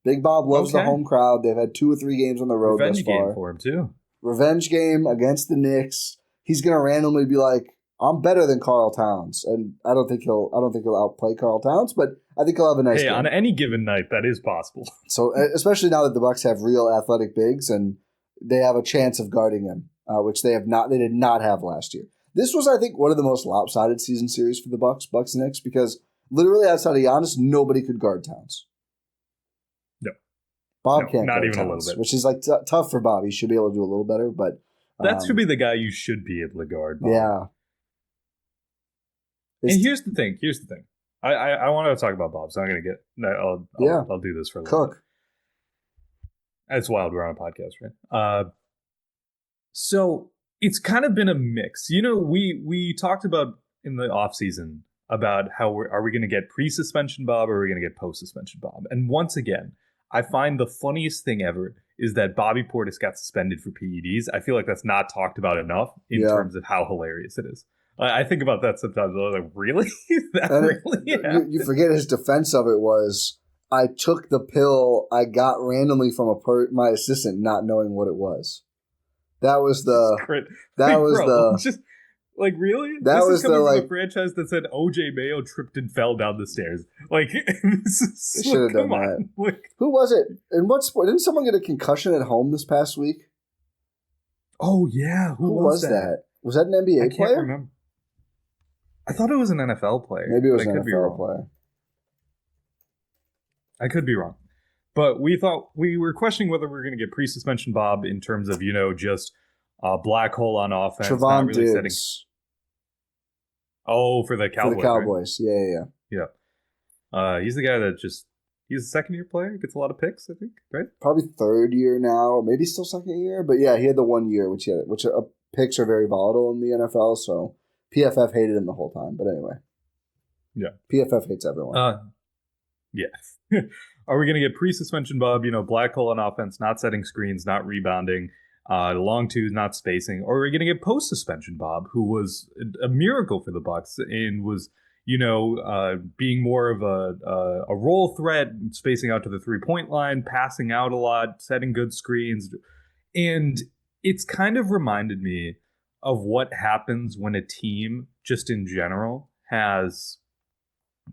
Speaker 1: Big Bob loves the home crowd. They've had 2 or 3 games on the road thus far.
Speaker 2: Revenge game for him, too.
Speaker 1: Revenge game against the Knicks. He's gonna randomly be like, "I'm better than Karl Towns," and I don't think he'll outplay Karl Towns, but I think he'll have a nice game.
Speaker 2: On any given night, that is possible.
Speaker 1: So, especially now that the Bucks have real athletic bigs and they have a chance of guarding him, which they did not have last year. This was, I think, one of the most lopsided season series for the Bucks and Knicks, because literally outside of Giannis, nobody could guard Towns.
Speaker 2: No,
Speaker 1: Bob can't
Speaker 2: not
Speaker 1: guard
Speaker 2: even
Speaker 1: Towns,
Speaker 2: a little bit,
Speaker 1: which is tough for Bob. He should be able to do a little better, but.
Speaker 2: That should be the guy you should be able to guard, Bob.
Speaker 1: Yeah.
Speaker 2: And here's the thing. I want to talk about Bob, so I'm going to get... I'll do this for a little bit. That's wild. We're on a podcast, right? So it's kind of been a mix. We talked about in the offseason about how are we going to get pre-suspension Bob or are we going to get post-suspension Bob? And once again, I find the funniest thing ever is that Bobby Portis got suspended for PEDs. I feel like that's not talked about enough in terms of how hilarious it is. I think about that sometimes. I was like, really?
Speaker 1: You forget his defense of it was, I took the pill I got randomly from my assistant, not knowing what it was. That was
Speaker 2: just like, really?
Speaker 1: That
Speaker 2: this
Speaker 1: was
Speaker 2: is coming from a franchise that said OJ Mayo tripped and fell down the stairs. This is
Speaker 1: they should have done that. Who was it? In what sport? Didn't someone get a concussion at home this past week?
Speaker 2: Oh yeah, who was that?
Speaker 1: Was that an NBA player?
Speaker 2: I can't remember. I thought it was an NFL player.
Speaker 1: Maybe it was an NFL player.
Speaker 2: I could be wrong. But we were questioning whether we were going to get pre-suspension Bob in terms of, just a black hole on offense.
Speaker 1: Trevon Diggs.
Speaker 2: Oh, for the Cowboys.
Speaker 1: For the Cowboys,
Speaker 2: right? Yeah. He's the guy that he's a second-year player, gets a lot of picks, I think, right?
Speaker 1: Probably third year now, or maybe still second year. But yeah, he had the 1 year, which picks are very volatile in the NFL, so PFF hated him the whole time. But anyway.
Speaker 2: Yeah.
Speaker 1: PFF hates everyone.
Speaker 2: Yeah. Are we going to get pre-suspension Bob, black hole on offense, not setting screens, not rebounding, long twos, not spacing? Or are we going to get post-suspension Bob, who was a miracle for the Bucks and was, being more of a role threat, spacing out to the three-point line, passing out a lot, setting good screens. And it's kind of reminded me of what happens when a team, just in general, has,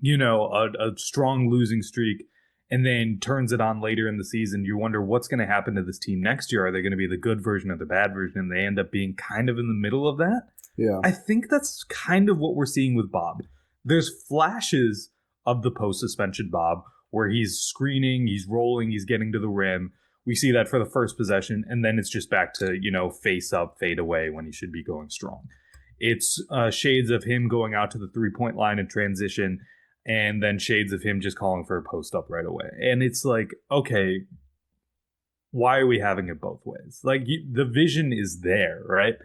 Speaker 2: a strong losing streak and then turns it on later in the season. You wonder what's going to happen to this team next year. Are they going to be the good version or the bad version? And they end up being kind of in the middle of that.
Speaker 1: Yeah.
Speaker 2: I think that's kind of what we're seeing with Bob. There's flashes of the post-suspension Bob where he's screening, he's rolling, he's getting to the rim. We see that for the first possession, and then it's just back to, face up, fade away when he should be going strong. It's shades of him going out to the three-point line in transition, and then shades of him just calling for a post-up right away. And it's like, okay, why are we having it both ways? The vision is there, right?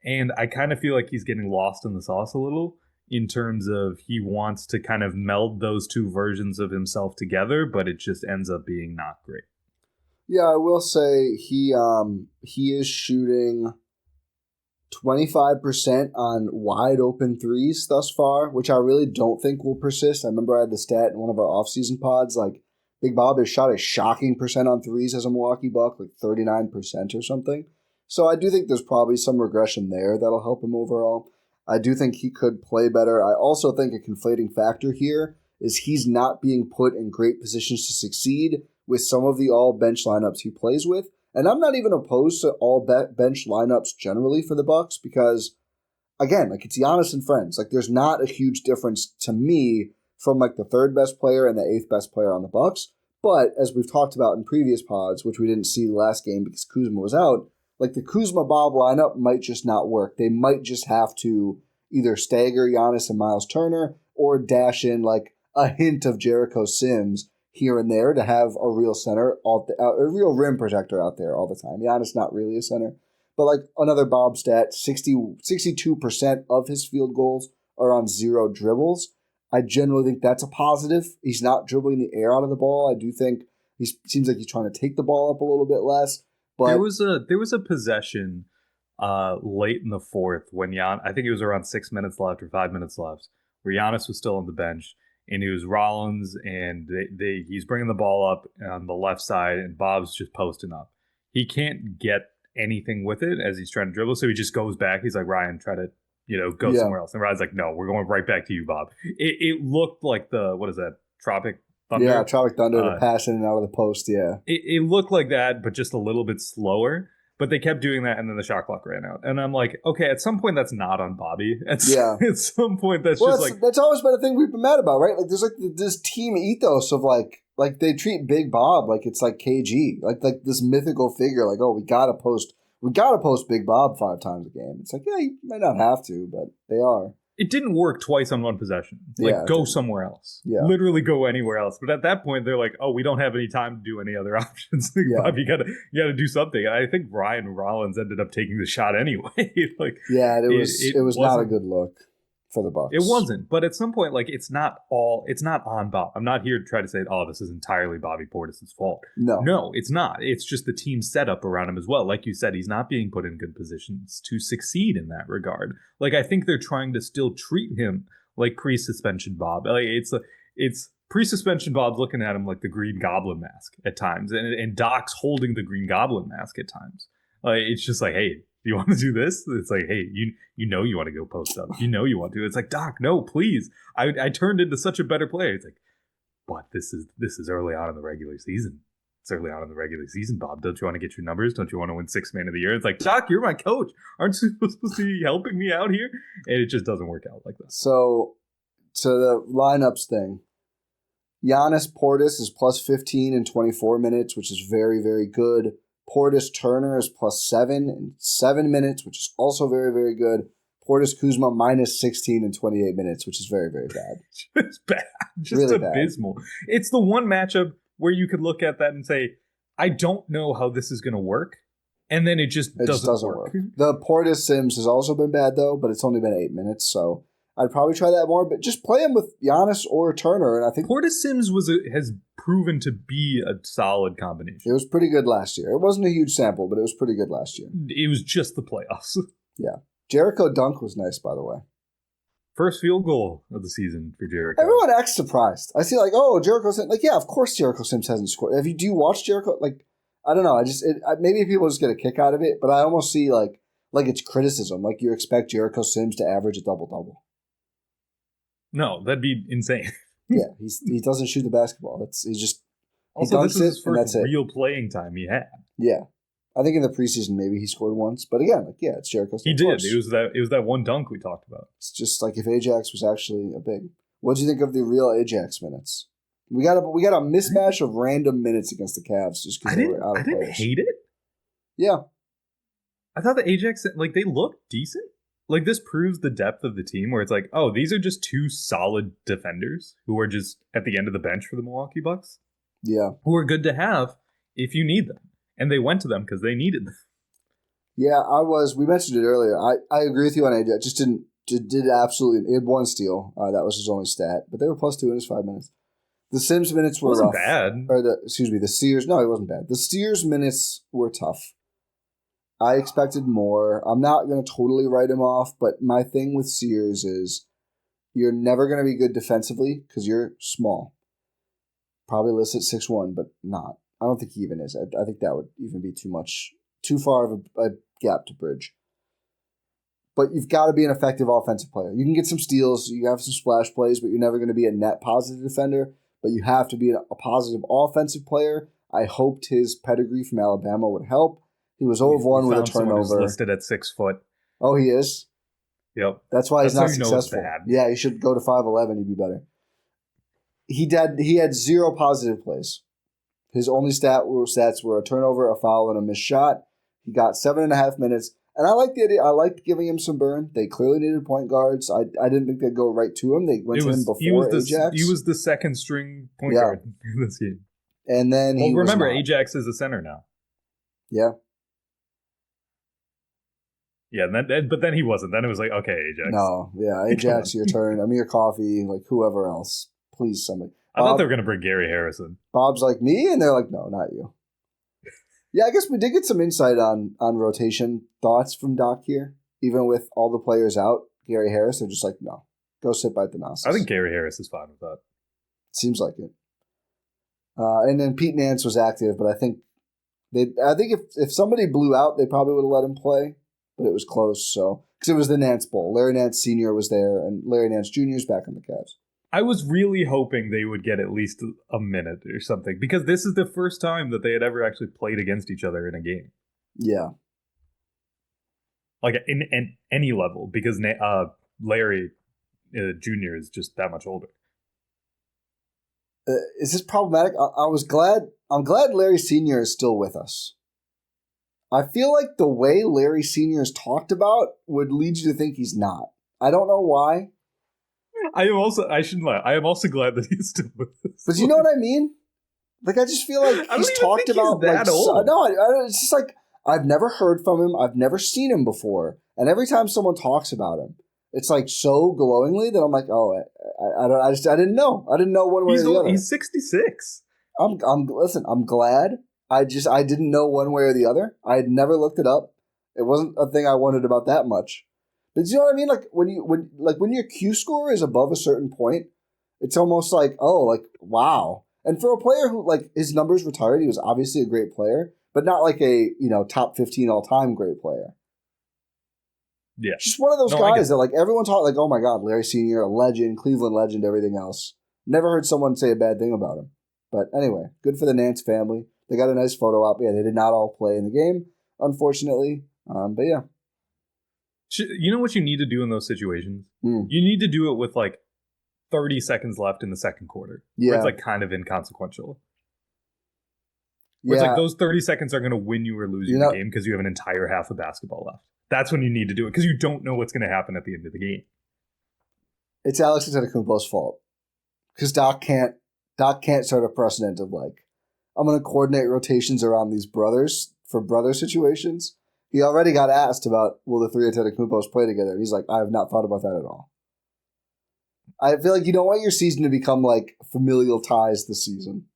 Speaker 2: And I kind of feel like he's getting lost in the sauce a little in terms of he wants to kind of meld those two versions of himself together, but it just ends up being not great.
Speaker 1: Yeah, I will say he is shooting 25% on wide open threes thus far, which I really don't think will persist. I remember I had the stat in one of our offseason pods, Big Bob has shot a shocking percent on threes as a Milwaukee Buck, 39% or something. So I do think there's probably some regression there that'll help him overall. I do think he could play better. I also think a conflating factor here is he's not being put in great positions to succeed with some of the all-bench lineups he plays with, And I'm not even opposed to all bench lineups generally for the Bucks because, again, like it's Giannis and friends. Like there's not a huge difference to me from like the third best player and the eighth best player on the Bucks. But as we've talked about in previous pods, which we didn't see last game because Kuzma was out, like the Kuzma-Bob lineup might just not work. They might just have to either stagger Giannis and Myles Turner or dash in like a hint of Jericho Sims here and there to have a real center, a real rim protector out there all the time. Giannis not really a center. But like another Bob stat, 62% of his field goals are on 0 dribbles. I generally think that's a positive. He's not dribbling the air out of the ball. I do think he seems like he's trying to take the ball up a little bit less. But
Speaker 2: there was a possession late in the fourth when I think it was around 6 minutes left or 5 minutes left, where Giannis was still on the bench and it was Rollins and he's bringing the ball up on the left side and Bob's just posting up. He can't get anything with it as he's trying to dribble, so he just goes back. He's like, Ryan, try to go somewhere else. And Ryan's like, no, we're going right back to you, Bob. It looked like what is that, Tropic Thunder?
Speaker 1: Yeah, Tropic Thunder, the pass in and out of the post, yeah.
Speaker 2: It looked like that, but just a little bit slower. But they kept doing that, and then the shot clock ran out. And I'm like, okay, at some point that's not on Bobby. At some point that's
Speaker 1: that's always been a thing we've been mad about, right? Like there's like this team ethos of like they treat Big Bob like it's like KG, like this mythical figure. Like, oh, we gotta post Big Bob 5 times a game. It's like, yeah, you might not have to, but they are.
Speaker 2: It didn't work twice on one possession. Like, go somewhere else. Yeah. Literally go anywhere else. But at that point, they're like, oh, we don't have any time to do any other options. Like, Bob, you gotta do something. And I think Ryan Rollins ended up taking the shot anyway.
Speaker 1: It was not a good look for the Bucks.
Speaker 2: It wasn't. But at some point, like, it's not on Bob. I'm not here to try to say, oh, this is entirely Bobby Portis' fault. No, it's not. It's just the team setup around him as well. Like you said, he's not being put in good positions to succeed in that regard. Like, I think they're trying to still treat him like pre-suspension Bob. Like, it's pre-suspension Bob's looking at him like the Green Goblin mask at times, and Doc's holding the Green Goblin mask at times. Like, it's just like, hey, you want to do this? It's like, hey, you want to go post up. You want to. It's like, Doc, no, please. I turned into such a better player. It's like, but this is early on in the regular season. It's early on in the regular season, Bob. Don't you want to get your numbers? Don't you want to win 6th Man of the Year? It's like, Doc, you're my coach. Aren't you supposed to be helping me out here? And it just doesn't work out like that.
Speaker 1: So the lineups thing. Giannis Portis is plus 15 in 24 minutes, which is very, very good. Portis Turner is plus 7 in 7 minutes, which is also very, very good. Portis Kuzma minus 16 in 28 minutes, which is very, very bad.
Speaker 2: It's bad. Just really abysmal. Bad. It's the one matchup where you could look at that and say, I don't know how this is going to work. And then it just doesn't work.
Speaker 1: The Portis Sims has also been bad, though, but it's only been 8 minutes, so I'd probably try that more. But just play him with Giannis or Turner, and I think
Speaker 2: Portis Sims has proven to be a solid combination.
Speaker 1: It was pretty good last year. It wasn't a huge sample, but it was pretty good last year.
Speaker 2: It was just the playoffs.
Speaker 1: Yeah. Jericho dunk was nice, by the way.
Speaker 2: First field goal of the season for Jericho.
Speaker 1: Everyone acts surprised. I see Jericho Sims. Like, yeah, of course Jericho Sims hasn't scored. Do you watch Jericho? Like, I don't know. Maybe people just get a kick out of it, but I almost see like it's criticism. Like you expect Jericho Sims to average a double-double.
Speaker 2: No, that'd be insane.
Speaker 1: Yeah, he doesn't shoot the basketball. This is
Speaker 2: his first real playing time he had.
Speaker 1: Yeah. I think in the preseason maybe he scored once, but again, it's Jericho.
Speaker 2: He did. It was that one dunk we talked about.
Speaker 1: It's just like if Ajax was actually a big. What do you think of the real Ajax minutes? We got a mismatch of random minutes against the Cavs just because they were out of players.
Speaker 2: I didn't hate it.
Speaker 1: Yeah,
Speaker 2: I thought the Ajax they looked decent. Like this proves the depth of the team, where it's like, oh, these are just 2 solid defenders who are just at the end of the bench for the Milwaukee Bucks.
Speaker 1: Yeah,
Speaker 2: who are good to have if you need them. And they went to them because they needed them.
Speaker 1: Yeah, we mentioned it earlier. I agree with you on AJ. Just did absolutely. He had 1 steal. That was his only stat. But they were plus 2 in his 5 minutes. The Sims minutes were
Speaker 2: rough.
Speaker 1: Bad. Or the Steers. No, it wasn't bad. The Steers minutes were tough. I expected more. I'm not going to totally write him off, but my thing with Sears is you're never going to be good defensively because you're small. Probably listed 6'1", but not. I don't think he even is. I think that would even be too far of a gap to bridge. But you've got to be an effective offensive player. You can get some steals, you have some splash plays, but you're never going to be a net positive defender. But you have to be a positive offensive player. I hoped his pedigree from Alabama would help. He was 0 of 1 with a turnover.
Speaker 2: Listed at 6 foot.
Speaker 1: Oh, he is?
Speaker 2: Yep.
Speaker 1: That's why he's not
Speaker 2: how you know it's
Speaker 1: successful.
Speaker 2: bad.
Speaker 1: Yeah, he should go to 5'11", he'd be better. He had 0 positive plays. His only stats were a turnover, a foul, and a missed shot. He got 7.5 minutes. And I like the idea. I liked giving him some burn. They clearly needed point guards. I didn't think they'd go right to him. They went to him before Ajax.
Speaker 2: He was the second string point guard in this game.
Speaker 1: And then
Speaker 2: remember, Ajax is a center now.
Speaker 1: Yeah.
Speaker 2: Yeah, but then he wasn't. Then it was like, okay, Ajax.
Speaker 1: No, yeah, Ajax, your turn. Amir Coffee, like whoever else. Please, somebody.
Speaker 2: I thought they were going to bring Gary Harrison.
Speaker 1: Bob's like, me? And they're like, no, not you. Yeah, I guess we did get some insight on rotation thoughts from Doc here. Even with all the players out, Gary Harris, they're just like, no, go sit by Thanasis.
Speaker 2: I think Gary Harris is fine with that.
Speaker 1: Seems like it. And then Pete Nance was active, but I think if somebody blew out, they probably would have let him play, but it was close. So because it was the Nance Bowl, Larry Nance Sr. was there, and Larry Nance Jr. is back on the Cavs.
Speaker 2: I was really hoping they would get at least a minute or something, because this is the first time that they had ever actually played against each other in a game.
Speaker 1: Yeah.
Speaker 2: Like in any level, because Larry Jr. is just that much older.
Speaker 1: Is this problematic? I'm glad Larry Sr. is still with us. I feel like the way Larry Sr. is talked about would lead you to think he's not. I don't know why.
Speaker 2: I shouldn't lie. I am also glad that he's still with us.
Speaker 1: But you know what I mean? Like, I just feel like he's talked about
Speaker 2: that old.
Speaker 1: No, it's just like I've never heard from him. I've never seen him before, and every time someone talks about him, it's like so glowingly that I'm like, oh, I didn't know. I didn't know one way or the other.
Speaker 2: He's 66.
Speaker 1: Listen, I'm glad. I didn't know one way or the other. I had never looked it up. It wasn't a thing I wondered about that much. But you know what I mean? Like when your Q score is above a certain point, it's almost like, oh, like wow. And for a player who, like, his numbers retired, he was obviously a great player, but not like a, top 15 all time great player.
Speaker 2: Yeah.
Speaker 1: Just one of those guys that, like, everyone talked like, oh my God, Larry Sr., a legend, Cleveland legend, everything else. Never heard someone say a bad thing about him. But anyway, good for the Nance family. They got a nice photo op. Yeah, they did not all play in the game, unfortunately. But yeah.
Speaker 2: You know what you need to do in those situations? You need to do it with like 30 seconds left in the second quarter. Yeah. Where it's like kind of inconsequential. Where it's like those 30 seconds are going to win you or lose you the game because you have an entire half of basketball left. That's when you need to do it, because you don't know what's going to happen at the end of the game. It's Alex
Speaker 1: Antetokounmpo's fault. Because Doc can't start a precedent of like, I'm going to coordinate rotations around these brothers for brother situations. He already got asked about, will the three Antetokounmpos play together? And he's like, I have not thought about that at all. I feel like you don't want your season to become like familial ties this season.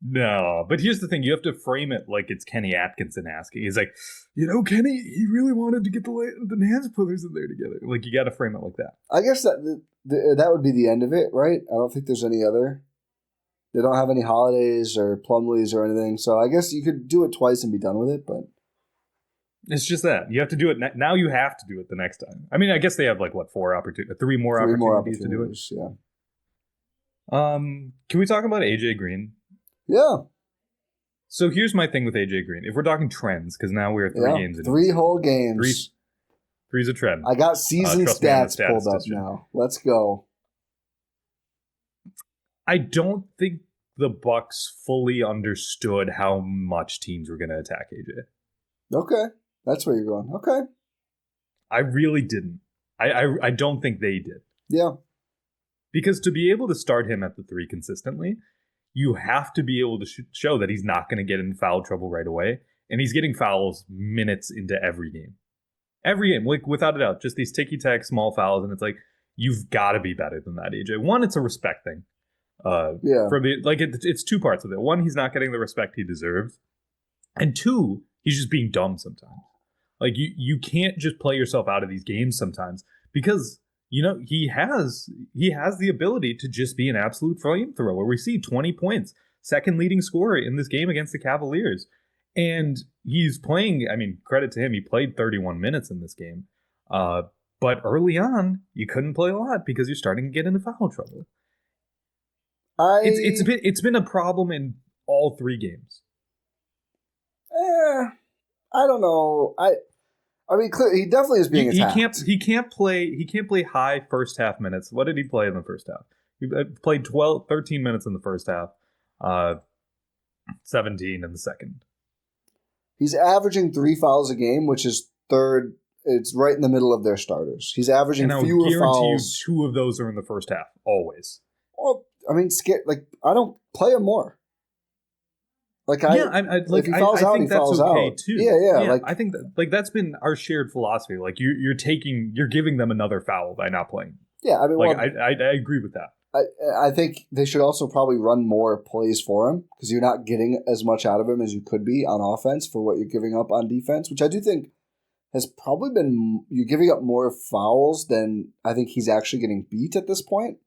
Speaker 2: No, but here's the thing. You have to frame it like it's Kenny Atkinson asking. He's like, Kenny, he really wanted to get the Nance brothers in there together. Like, you got to frame it like that.
Speaker 1: I guess that would be the end of it, right? I don't think there's any other. They don't have any holidays or Plumleys or anything. So I guess you could do it twice and be done with it, but.
Speaker 2: It's just that. You have to do it. Now you have to do it the next time. I mean, I guess they have like, what, three more opportunities to do it?
Speaker 1: Yeah.
Speaker 2: Can we talk about AJ Green?
Speaker 1: Yeah.
Speaker 2: So here's my thing with AJ Green. If we're talking trends, because now we're 3 games in.
Speaker 1: 3 whole games.
Speaker 2: Three's a trend.
Speaker 1: I got season stats pulled up now. Let's go.
Speaker 2: I don't think the Bucks fully understood how much teams were going to attack AJ.
Speaker 1: Okay. That's where you're going. Okay.
Speaker 2: I really didn't. I don't think they did.
Speaker 1: Yeah.
Speaker 2: Because to be able to start him at the 3 consistently, you have to be able to show that he's not going to get in foul trouble right away. And he's getting fouls minutes into every game. Every game, like, without a doubt. Just these ticky-tack small fouls. And it's like, you've got to be better than that, AJ. One, it's a respect thing. It's 2 parts of it. One, he's not getting the respect he deserves. And 2, he's just being dumb sometimes. Like, you can't just play yourself out of these games sometimes, because he has the ability to just be an absolute flamethrower. We see 20 points, second leading scorer in this game against the Cavaliers, and he's playing. I mean, credit to him, he played 31 minutes in this game. But early on, you couldn't play a lot because you're starting to get into foul trouble. It's been a problem in all 3 games.
Speaker 1: I don't know. I mean, he definitely is being attacked.
Speaker 2: He can't play high first half minutes. What did he play in the first half? He played 13 minutes in the first half, 17 in the second.
Speaker 1: He's averaging 3 fouls a game, which is third. It's right in the middle of their starters. He's averaging fewer fouls.
Speaker 2: You 2 of those are in the first half, always.
Speaker 1: Well, I mean, I don't play him more. If he fouls out, he fouls out.
Speaker 2: Too.
Speaker 1: Yeah.
Speaker 2: I think that's been our shared philosophy. Like you're giving them another foul by not playing.
Speaker 1: Yeah, I mean,
Speaker 2: I agree with that.
Speaker 1: I think they should also probably run more plays for him because you're not getting as much out of him as you could be on offense for what you're giving up on defense, which I do think has probably been you're giving up more fouls than I think he's actually getting beat at this point.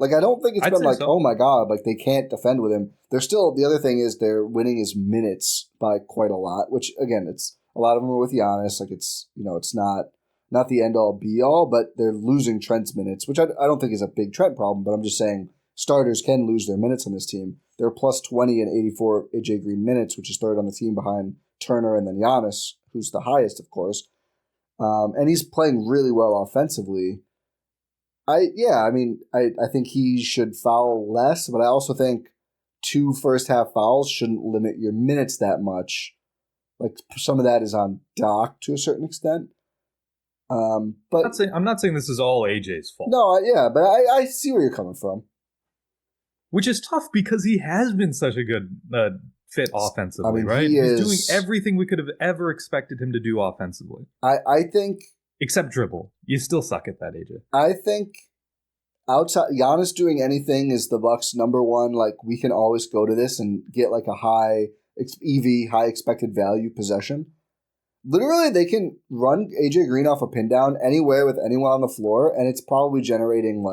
Speaker 1: I don't think it's been so. Oh my God, they can't defend with him. They're still, the other thing is they're winning his minutes by quite a lot, which again, it's a lot of them are with Giannis. It's not the end all be all, but they're losing Trent's minutes, which I don't think is a big Trent problem, but I'm just saying starters can lose their minutes on this team. They're plus 20 and 84 AJ Green minutes, which is third on the team behind Turner and then Giannis, who's the highest, of course. And he's playing really well offensively. I think he should foul less, but I also think 2 first half fouls shouldn't limit your minutes that much. Some of that is on Doc to a certain extent. But
Speaker 2: I'm not saying this is all AJ's fault.
Speaker 1: No, but I see where you're coming from.
Speaker 2: Which is tough because he has been such a good fit offensively, right? He's doing everything we could have ever expected him to do offensively.
Speaker 1: I think. Except
Speaker 2: dribble. You still suck at that, AJ.
Speaker 1: I think outside Giannis doing anything is the Bucks' number one. We can always go to this and get a high EV, high expected value possession. Literally, they can run AJ Green off a pin down anywhere with anyone on the floor, and it's probably generating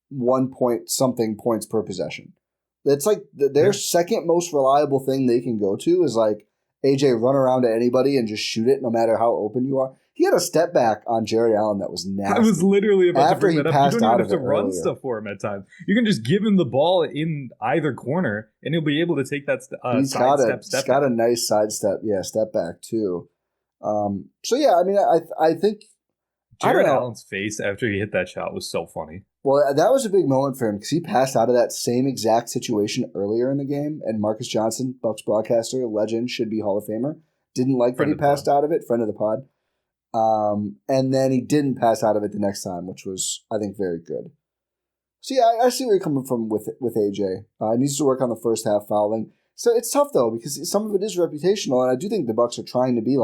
Speaker 1: 1 point something points per possession. It's their second most reliable thing they can go to is AJ run around to anybody and just shoot it no matter how open you are. He had a step back on Jared Allen that was nasty.
Speaker 2: I was literally about
Speaker 1: After
Speaker 2: to bring that up. You don't even have to run
Speaker 1: earlier.
Speaker 2: Stuff for him at times. You can just give him the ball in either corner, and he'll be able to take that
Speaker 1: he's got a nice sidestep, step back too. I think
Speaker 2: Jared Allen's face after he hit that shot was so funny.
Speaker 1: Well, that was a big moment for him because he passed out of that same exact situation earlier in the game, and Marcus Johnson, Bucks broadcaster, legend, should be Hall of Famer, didn't like that he passed out of it, friend of the pod. And then he didn't pass out of it the next time, which was, I think, very good. So I see where you're coming from with AJ. He needs to work on the first half fouling. So it's tough though because some of it is reputational, and I do think the Bucks are trying to be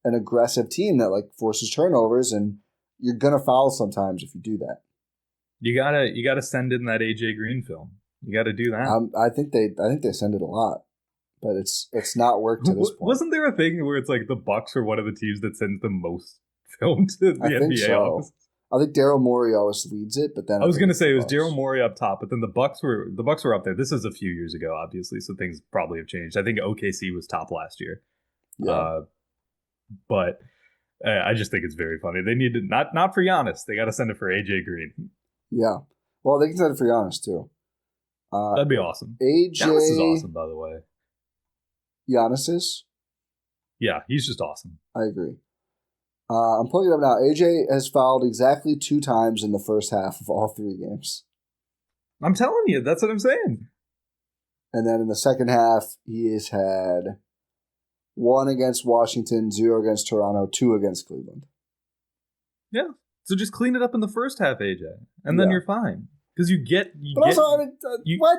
Speaker 1: an aggressive team that forces turnovers, and you're gonna foul sometimes if you do that.
Speaker 2: You gotta send in that AJ Green film. You gotta do that.
Speaker 1: I think they send it a lot, but it's not worked to this point.
Speaker 2: Wasn't there a thing where it's the Bucks are one of the teams that sends the most film to the NBA office?
Speaker 1: I think Daryl Morey always leads it, but then
Speaker 2: I was gonna say it was Daryl Morey up top, but then the Bucks were up there. This is a few years ago, obviously, so things probably have changed. I think OKC was top last year.
Speaker 1: Yeah.
Speaker 2: But I just think it's very funny. They need to not for Giannis. They got to send it for AJ Green.
Speaker 1: Yeah. Well, they can send it for Giannis too.
Speaker 2: That'd be awesome.
Speaker 1: AJ
Speaker 2: Giannis is awesome, by the way.
Speaker 1: Giannis is?
Speaker 2: Yeah, he's just awesome.
Speaker 1: I agree. I'm pulling it up now. AJ has fouled exactly 2 times in the first half of all 3 games.
Speaker 2: I'm telling you, that's what I'm saying.
Speaker 1: And then in the second half, he has had 1 against Washington, 0 against Toronto, 2 against Cleveland.
Speaker 2: Yeah. So just clean it up in the first half, AJ, and then you're fine. Because
Speaker 1: what?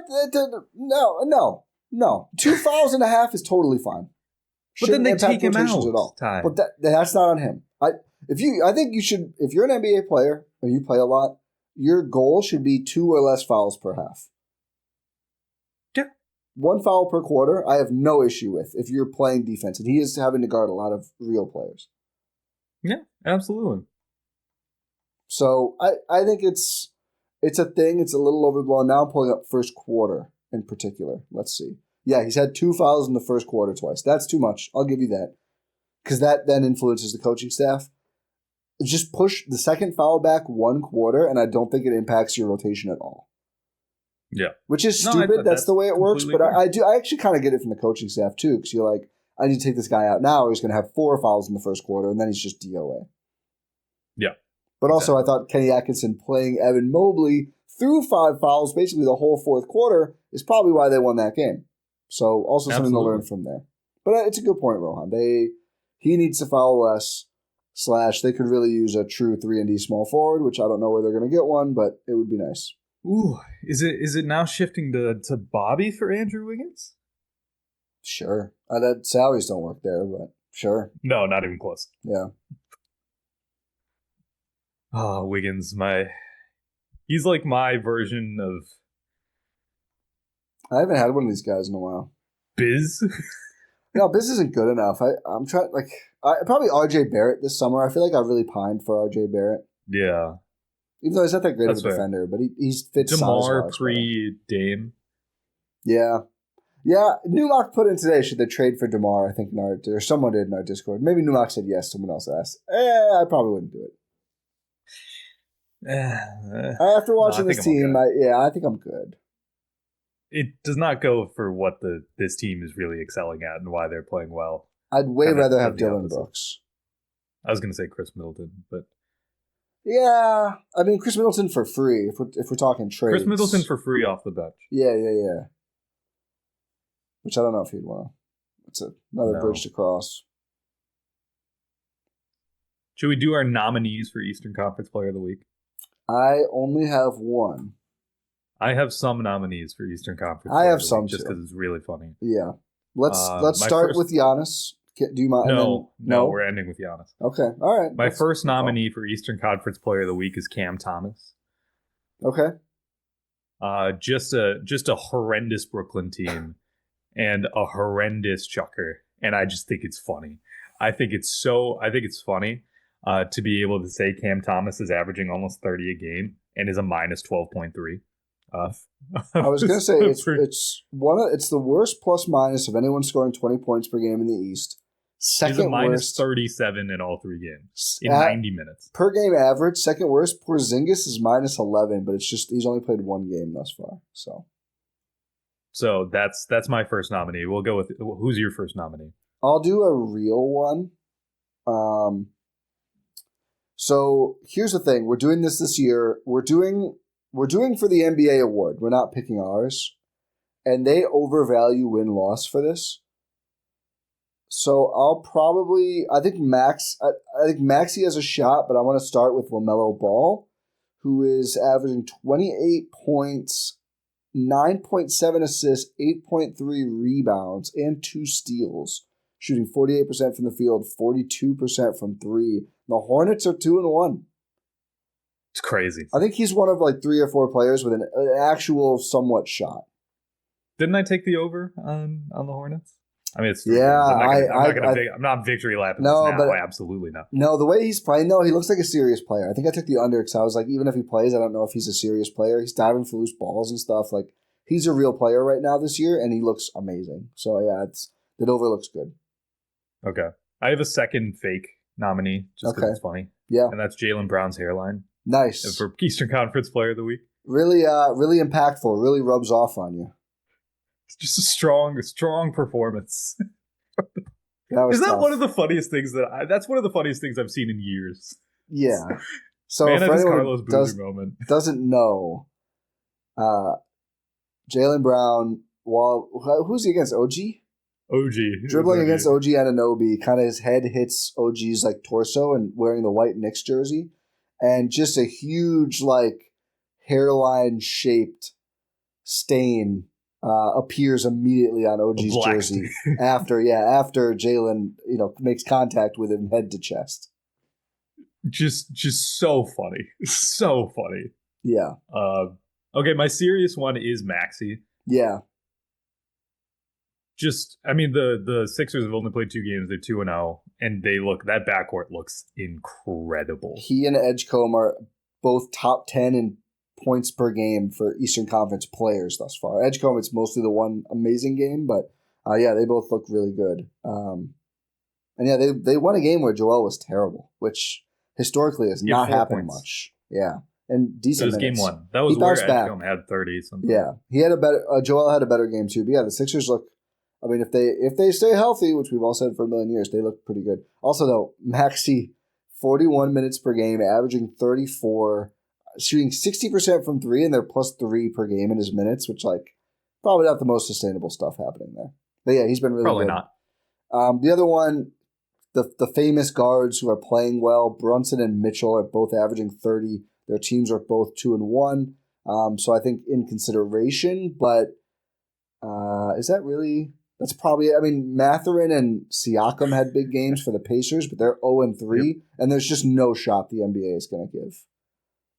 Speaker 1: No. 2 fouls and a half is totally fine.
Speaker 2: But then they take him out.
Speaker 1: At all. But that's not on him. I think you should, if you're an NBA player and you play a lot, your goal should be 2 or less fouls per half.
Speaker 2: Yeah.
Speaker 1: 1 foul per quarter, I have no issue with if you're playing defense. And he is having to guard a lot of real players.
Speaker 2: Yeah, absolutely.
Speaker 1: So I think it's a thing. It's a little overblown. Now I'm pulling up first quarter in particular. Let's see. Yeah, he's had 2 fouls in the first quarter twice. That's too much. I'll give you that. Because that then influences the coaching staff. Just push the second foul back 1 quarter, and I don't think it impacts your rotation at all.
Speaker 2: Yeah.
Speaker 1: Which is stupid. That's the way it works. But I actually kind of get it from the coaching staff too, because you're like, I need to take this guy out now, or he's going to have 4 fouls in the first quarter, and then he's just DOA.
Speaker 2: Yeah.
Speaker 1: But also, I thought Kenny Atkinson playing Evan Mobley through 5 fouls, basically the whole fourth quarter, is probably why they won that game. So also something to learn from there. But it's a good point, Rohan. He needs to foul less. / they could really use a true 3-and-D small forward, which I don't know where they're going to get one, but it would be nice.
Speaker 2: Ooh, is it now shifting to Bobby for Andrew Wiggins?
Speaker 1: Sure. That salaries don't work there, but sure.
Speaker 2: No, not even close.
Speaker 1: Yeah.
Speaker 2: Oh, Wiggins, he's like my version of...
Speaker 1: I haven't had one of these guys in a while.
Speaker 2: Biz?
Speaker 1: No, Biz isn't good enough. I'm trying, probably RJ Barrett this summer. I feel like I really pined for RJ Barrett.
Speaker 2: Yeah.
Speaker 1: Even though he's not that great of a defender, but he's fits
Speaker 2: DeMar pre-Dame.
Speaker 1: Yeah. Yeah, Newmark put in today, should they trade for DeMar? I think or someone did in our Discord. Maybe Newmark said yes, someone else asked. I probably wouldn't do it. After watching this team, I think I'm good.
Speaker 2: It does not go for what this team is really excelling at and why they're playing well.
Speaker 1: I'd way rather have Dylan Brooks.
Speaker 2: I was going to say Chris Middleton, but...
Speaker 1: Yeah, I mean, Chris Middleton for free, if we're talking trades.
Speaker 2: Chris Middleton for free off the bench.
Speaker 1: Yeah. Which I don't know if he'd want. It's another bridge to cross.
Speaker 2: Should we do our nominees for Eastern Conference Player of the Week?
Speaker 1: I only have one.
Speaker 2: I have some nominees for Eastern Conference.
Speaker 1: I have some
Speaker 2: just because it's really funny.
Speaker 1: Yeah, let's start with Giannis. Do you mind?
Speaker 2: No, we're ending with Giannis.
Speaker 1: Okay, all right.
Speaker 2: My first nominee for Eastern Conference Player of the Week is Cam Thomas.
Speaker 1: Okay.
Speaker 2: Just a horrendous Brooklyn team and a horrendous chucker, and I just think it's funny. I think it's funny to be able to say Cam Thomas is averaging almost 30 a game and is a minus 12.3.
Speaker 1: I was gonna say it's the worst plus minus of anyone scoring 20 points per game in the East.
Speaker 2: He's a minus 37 in all 3 games in 90 minutes.
Speaker 1: Per game average, second worst. Porzingis is minus 11, but it's just he's only played 1 game thus far.
Speaker 2: So that's my first nominee. We'll go with who's your first nominee?
Speaker 1: I'll do a real one. So here's the thing: we're doing this year. We're doing for the NBA award. We're not picking ours, and they overvalue win-loss for this. So I think Maxey has a shot, but I want to start with LaMelo Ball, who is averaging 28 points, 9.7 assists, 8.3 rebounds, and 2 steals, shooting 48% from the field, 42% from 3. The Hornets are 2-1.
Speaker 2: It's crazy.
Speaker 1: I think he's one of 3 or 4 players with an actual somewhat shot.
Speaker 2: Didn't I take the over on the Hornets? I mean, it's I'm not victory lapping. No, but absolutely not.
Speaker 1: No, the way he's playing though, he looks like a serious player. I think I took the under because I was like, even if he plays, I don't know if he's a serious player. He's diving for loose balls and stuff. He's a real player right now this year, and he looks amazing. So yeah, that over looks good.
Speaker 2: Okay, I have a second fake nominee just because it's funny.
Speaker 1: Yeah,
Speaker 2: and that's Jaylen Brown's hairline.
Speaker 1: Nice
Speaker 2: for Eastern Conference Player of the Week.
Speaker 1: Really impactful. Really rubs off on you.
Speaker 2: It's just a strong performance.
Speaker 1: Is
Speaker 2: that one of the funniest things that's one of the funniest things I've seen in years.
Speaker 1: Yeah. So if anyone doesn't know, Jaylen Brown, who's he against? OG?
Speaker 2: OG.
Speaker 1: Dribbling against OG Anunoby, kind of his head hits OG's torso and wearing the white Knicks jersey. And just a huge hairline shaped stain appears immediately on OG's jersey after Jaylen makes contact with him head to chest.
Speaker 2: Just so funny. So funny.
Speaker 1: Yeah.
Speaker 2: Okay, my serious one is Maxey.
Speaker 1: Yeah.
Speaker 2: The Sixers have only played 2 games. They're 2-0, and that backcourt looks incredible.
Speaker 1: He and Edgecombe are both top 10 in points per game for Eastern Conference players thus far. Edgecombe, it's mostly the one amazing game, but they both look really good. They won a game where Joel was terrible, which historically has not happened much. Yeah. and decent.
Speaker 2: It was
Speaker 1: minutes.
Speaker 2: game one. That was where Edgecombe had 30 something.
Speaker 1: Yeah, he had a better. Joel had a better game too. But yeah, the Sixers look. I mean, if they stay healthy, which we've all said for a million years, they look pretty good. Also, though, Maxey, 41 minutes per game, averaging 34, shooting 60% from three, and they're +3 per game in his minutes, which probably not the most sustainable stuff happening there. But yeah, he's been really
Speaker 2: probably
Speaker 1: good.
Speaker 2: Not.
Speaker 1: The other one, the famous guards who are playing well, Brunson and Mitchell are both averaging 30. Their teams are both 2-1. So I think in consideration, but is that really? That's probably it. I mean, Mathurin and Siakam had big games for the Pacers, but they're 0-3, and there's just no shot the NBA is going to give.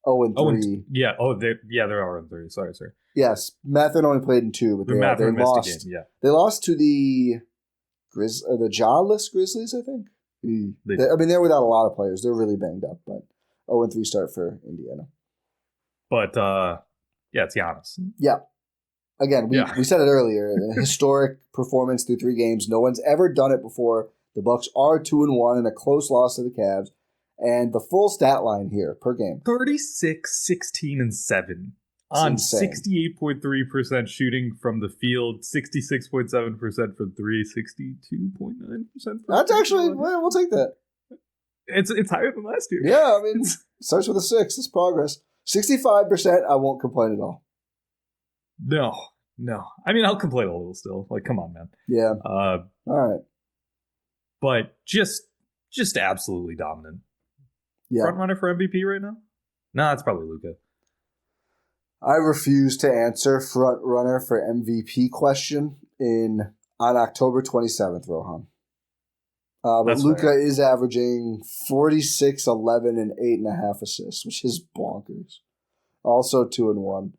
Speaker 1: 0-3.
Speaker 2: Yeah. They're 0-3. Sorry.
Speaker 1: Yes, Mathurin only played in 2, but they lost. A game, yeah. They lost to the Jawless Grizzlies, I think. They're without a lot of players. They're really banged up, but 0-3 start for Indiana.
Speaker 2: But it's Giannis.
Speaker 1: Yeah. Again, we said it earlier. A historic performance through 3 games. No one's ever done it before. The Bucks are 2-1 in a close loss to the Cavs. And the full stat line here per game.
Speaker 2: 36, 16, and 7. On 68.3% shooting from the field, 66.7% from 3, 62.9%.
Speaker 1: That's actually, we'll take that.
Speaker 2: It's higher than last year.
Speaker 1: Yeah, I mean, it starts with a 6. It's progress. 65%, I won't complain at all.
Speaker 2: No. I mean, I'll complain a little still. Come on, man.
Speaker 1: Yeah. All right.
Speaker 2: But just absolutely dominant. Yeah. Front runner for MVP right now? No, it's probably Luka.
Speaker 1: I refuse to answer front runner for MVP question on October 27th, Rohan. But Luka is averaging 46, 11, and 8.5 assists, which is bonkers. Also 2-1.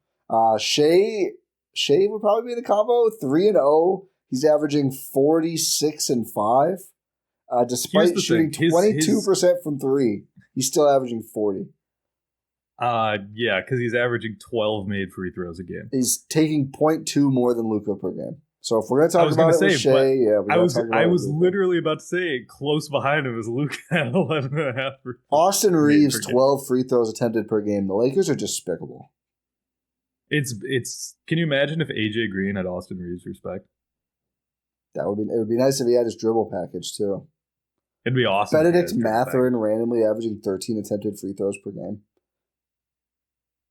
Speaker 1: Shea would probably be the combo. 3-0. He's averaging 46 and 5. Despite shooting 22% from 3, he's still averaging 40.
Speaker 2: Yeah, because he's averaging 12 made free throws a game.
Speaker 1: He's taking 0.2 more than Luka per game. So if we're going to talk about it with Shea, yeah,
Speaker 2: I was literally about to say close behind him is Luka at 11.5.
Speaker 1: Austin Reeves, 12 free throws attempted per game. The Lakers are despicable.
Speaker 2: It's. Can you imagine if AJ Green had Austin Reeves' respect?
Speaker 1: It would be nice if he had his dribble package too.
Speaker 2: It'd be awesome.
Speaker 1: Benedict Mathurin randomly averaging 13 attempted free throws per game.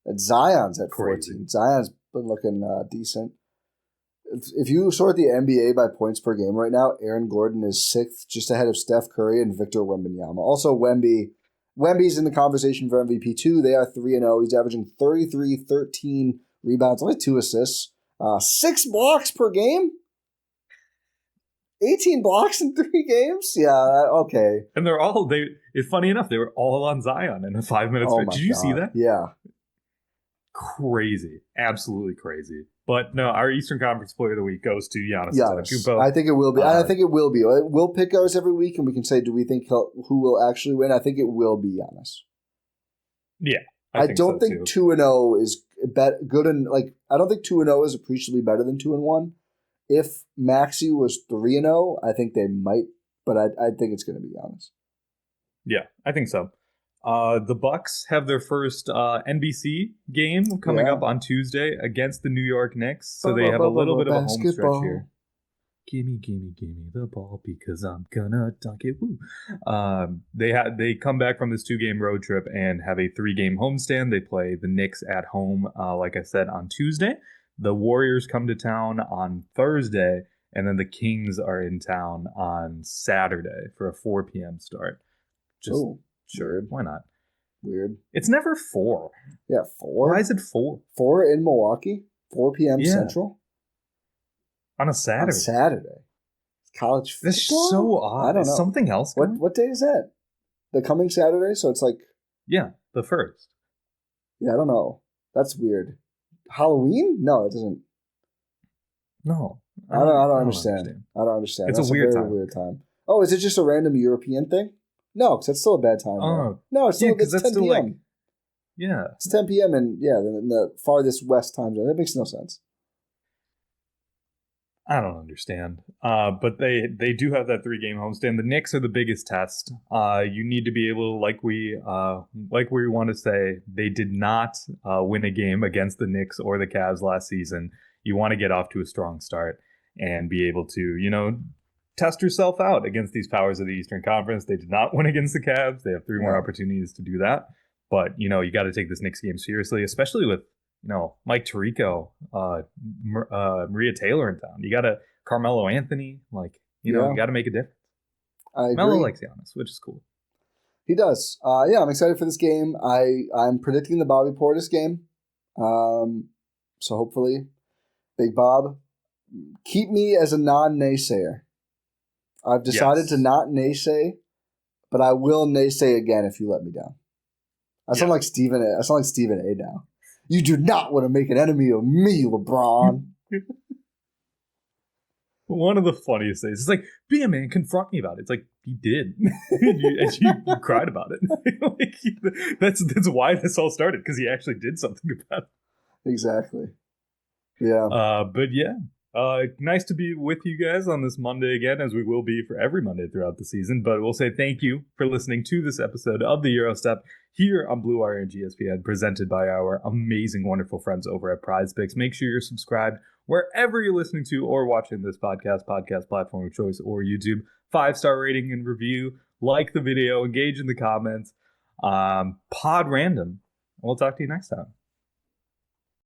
Speaker 1: And Zion's at 14. Zion's been looking decent. If you sort the NBA by points per game right now, Aaron Gordon is 6th, just ahead of Steph Curry and Victor Wembanyama. Also, Wemby's in the conversation for MVP too. They are 3-0. He's averaging 33, 13 rebounds, only 2 assists, 6 blocks per game. 18 blocks in 3 games? Yeah, okay.
Speaker 2: And it's funny enough, they were all on Zion in a 5 minutes. Did you see that?
Speaker 1: Yeah.
Speaker 2: Crazy. Absolutely crazy. But no, our Eastern Conference Player of the Week goes to Giannis Antetokounmpo.
Speaker 1: I think it will be. I think it will be. We'll pick ours every week, and we can say, do we think who will actually win? I think it will be Giannis.
Speaker 2: Yeah.
Speaker 1: I don't think 2-0 is good. I don't think 2-0 is appreciably better than 2-1. If Maxey was 3-0, I think they might, but I think it's going to be Giannis.
Speaker 2: Yeah, I think so. The Bucks have their first NBC game coming up on Tuesday against the New York Knicks, so they have a little bit of a home stretch here. Gimme the ball because I'm gonna dunk it. Woo! They come back from this 2-game road trip and have a 3-game homestand. They play the Knicks at home, like I said, on Tuesday. The Warriors come to town on Thursday, and then the Kings are in town on Saturday for a 4 p.m. start. Sure, why not?
Speaker 1: Weird.
Speaker 2: It's never 4.
Speaker 1: Yeah, 4.
Speaker 2: Why is it 4?
Speaker 1: 4 in Milwaukee, 4 p.m. Central.
Speaker 2: On a Saturday.
Speaker 1: On Saturday. College football?
Speaker 2: This is so odd.
Speaker 1: I don't know.
Speaker 2: Is something else going?
Speaker 1: What day is that? The coming Saturday? So it's
Speaker 2: Yeah, the 1st.
Speaker 1: Yeah, I don't know. That's weird. Halloween? No, it doesn't.
Speaker 2: No.
Speaker 1: I don't understand. I don't understand.
Speaker 2: It's a
Speaker 1: weird time. Oh, is it just a random European thing? No, because that's still a bad time. No, it's still 10 p.m.
Speaker 2: Yeah.
Speaker 1: It's 10 p.m. and in the farthest west time zone. That makes no sense.
Speaker 2: I don't understand. But they do have that 3-game homestand. The Knicks are the biggest test. You need to be able, like we want to say, they did not win a game against the Knicks or the Cavs last season. You want to get off to a strong start and be able to, test yourself out against these powers of the Eastern Conference. They did not win against the Cavs. They have 3 more opportunities to do that. But, you got to take this Knicks game seriously, especially with Mike Tirico, Maria Taylor in town. You got to Carmelo Anthony. You got to make a difference. Melo likes Giannis, which is cool.
Speaker 1: He does. I'm excited for this game. I'm predicting the Bobby Portis game. So hopefully, Big Bob, keep me as a non-naysayer. I've decided to not naysay, but I will naysay again if you let me down. I sound like Stephen A now. You do not want to make an enemy of me, LeBron.
Speaker 2: One of the funniest things. It's like, be a man, confront me about it. It's like, he did. and you cried about it. That's why this all started, because he actually did something about it.
Speaker 1: Exactly. Yeah.
Speaker 2: But yeah. Nice to be with you guys on this Monday again, as we will be for every Monday throughout the season. But we'll say thank you for listening to this episode of the Eurostep here on Blue Wire and GSPN, presented by our amazing, wonderful friends over at Prize Picks. Make sure you're subscribed wherever you're listening to or watching this podcast platform of choice, or YouTube. 5-star rating and review. Like the video. Engage in the comments. Pod random. We'll talk to you next time.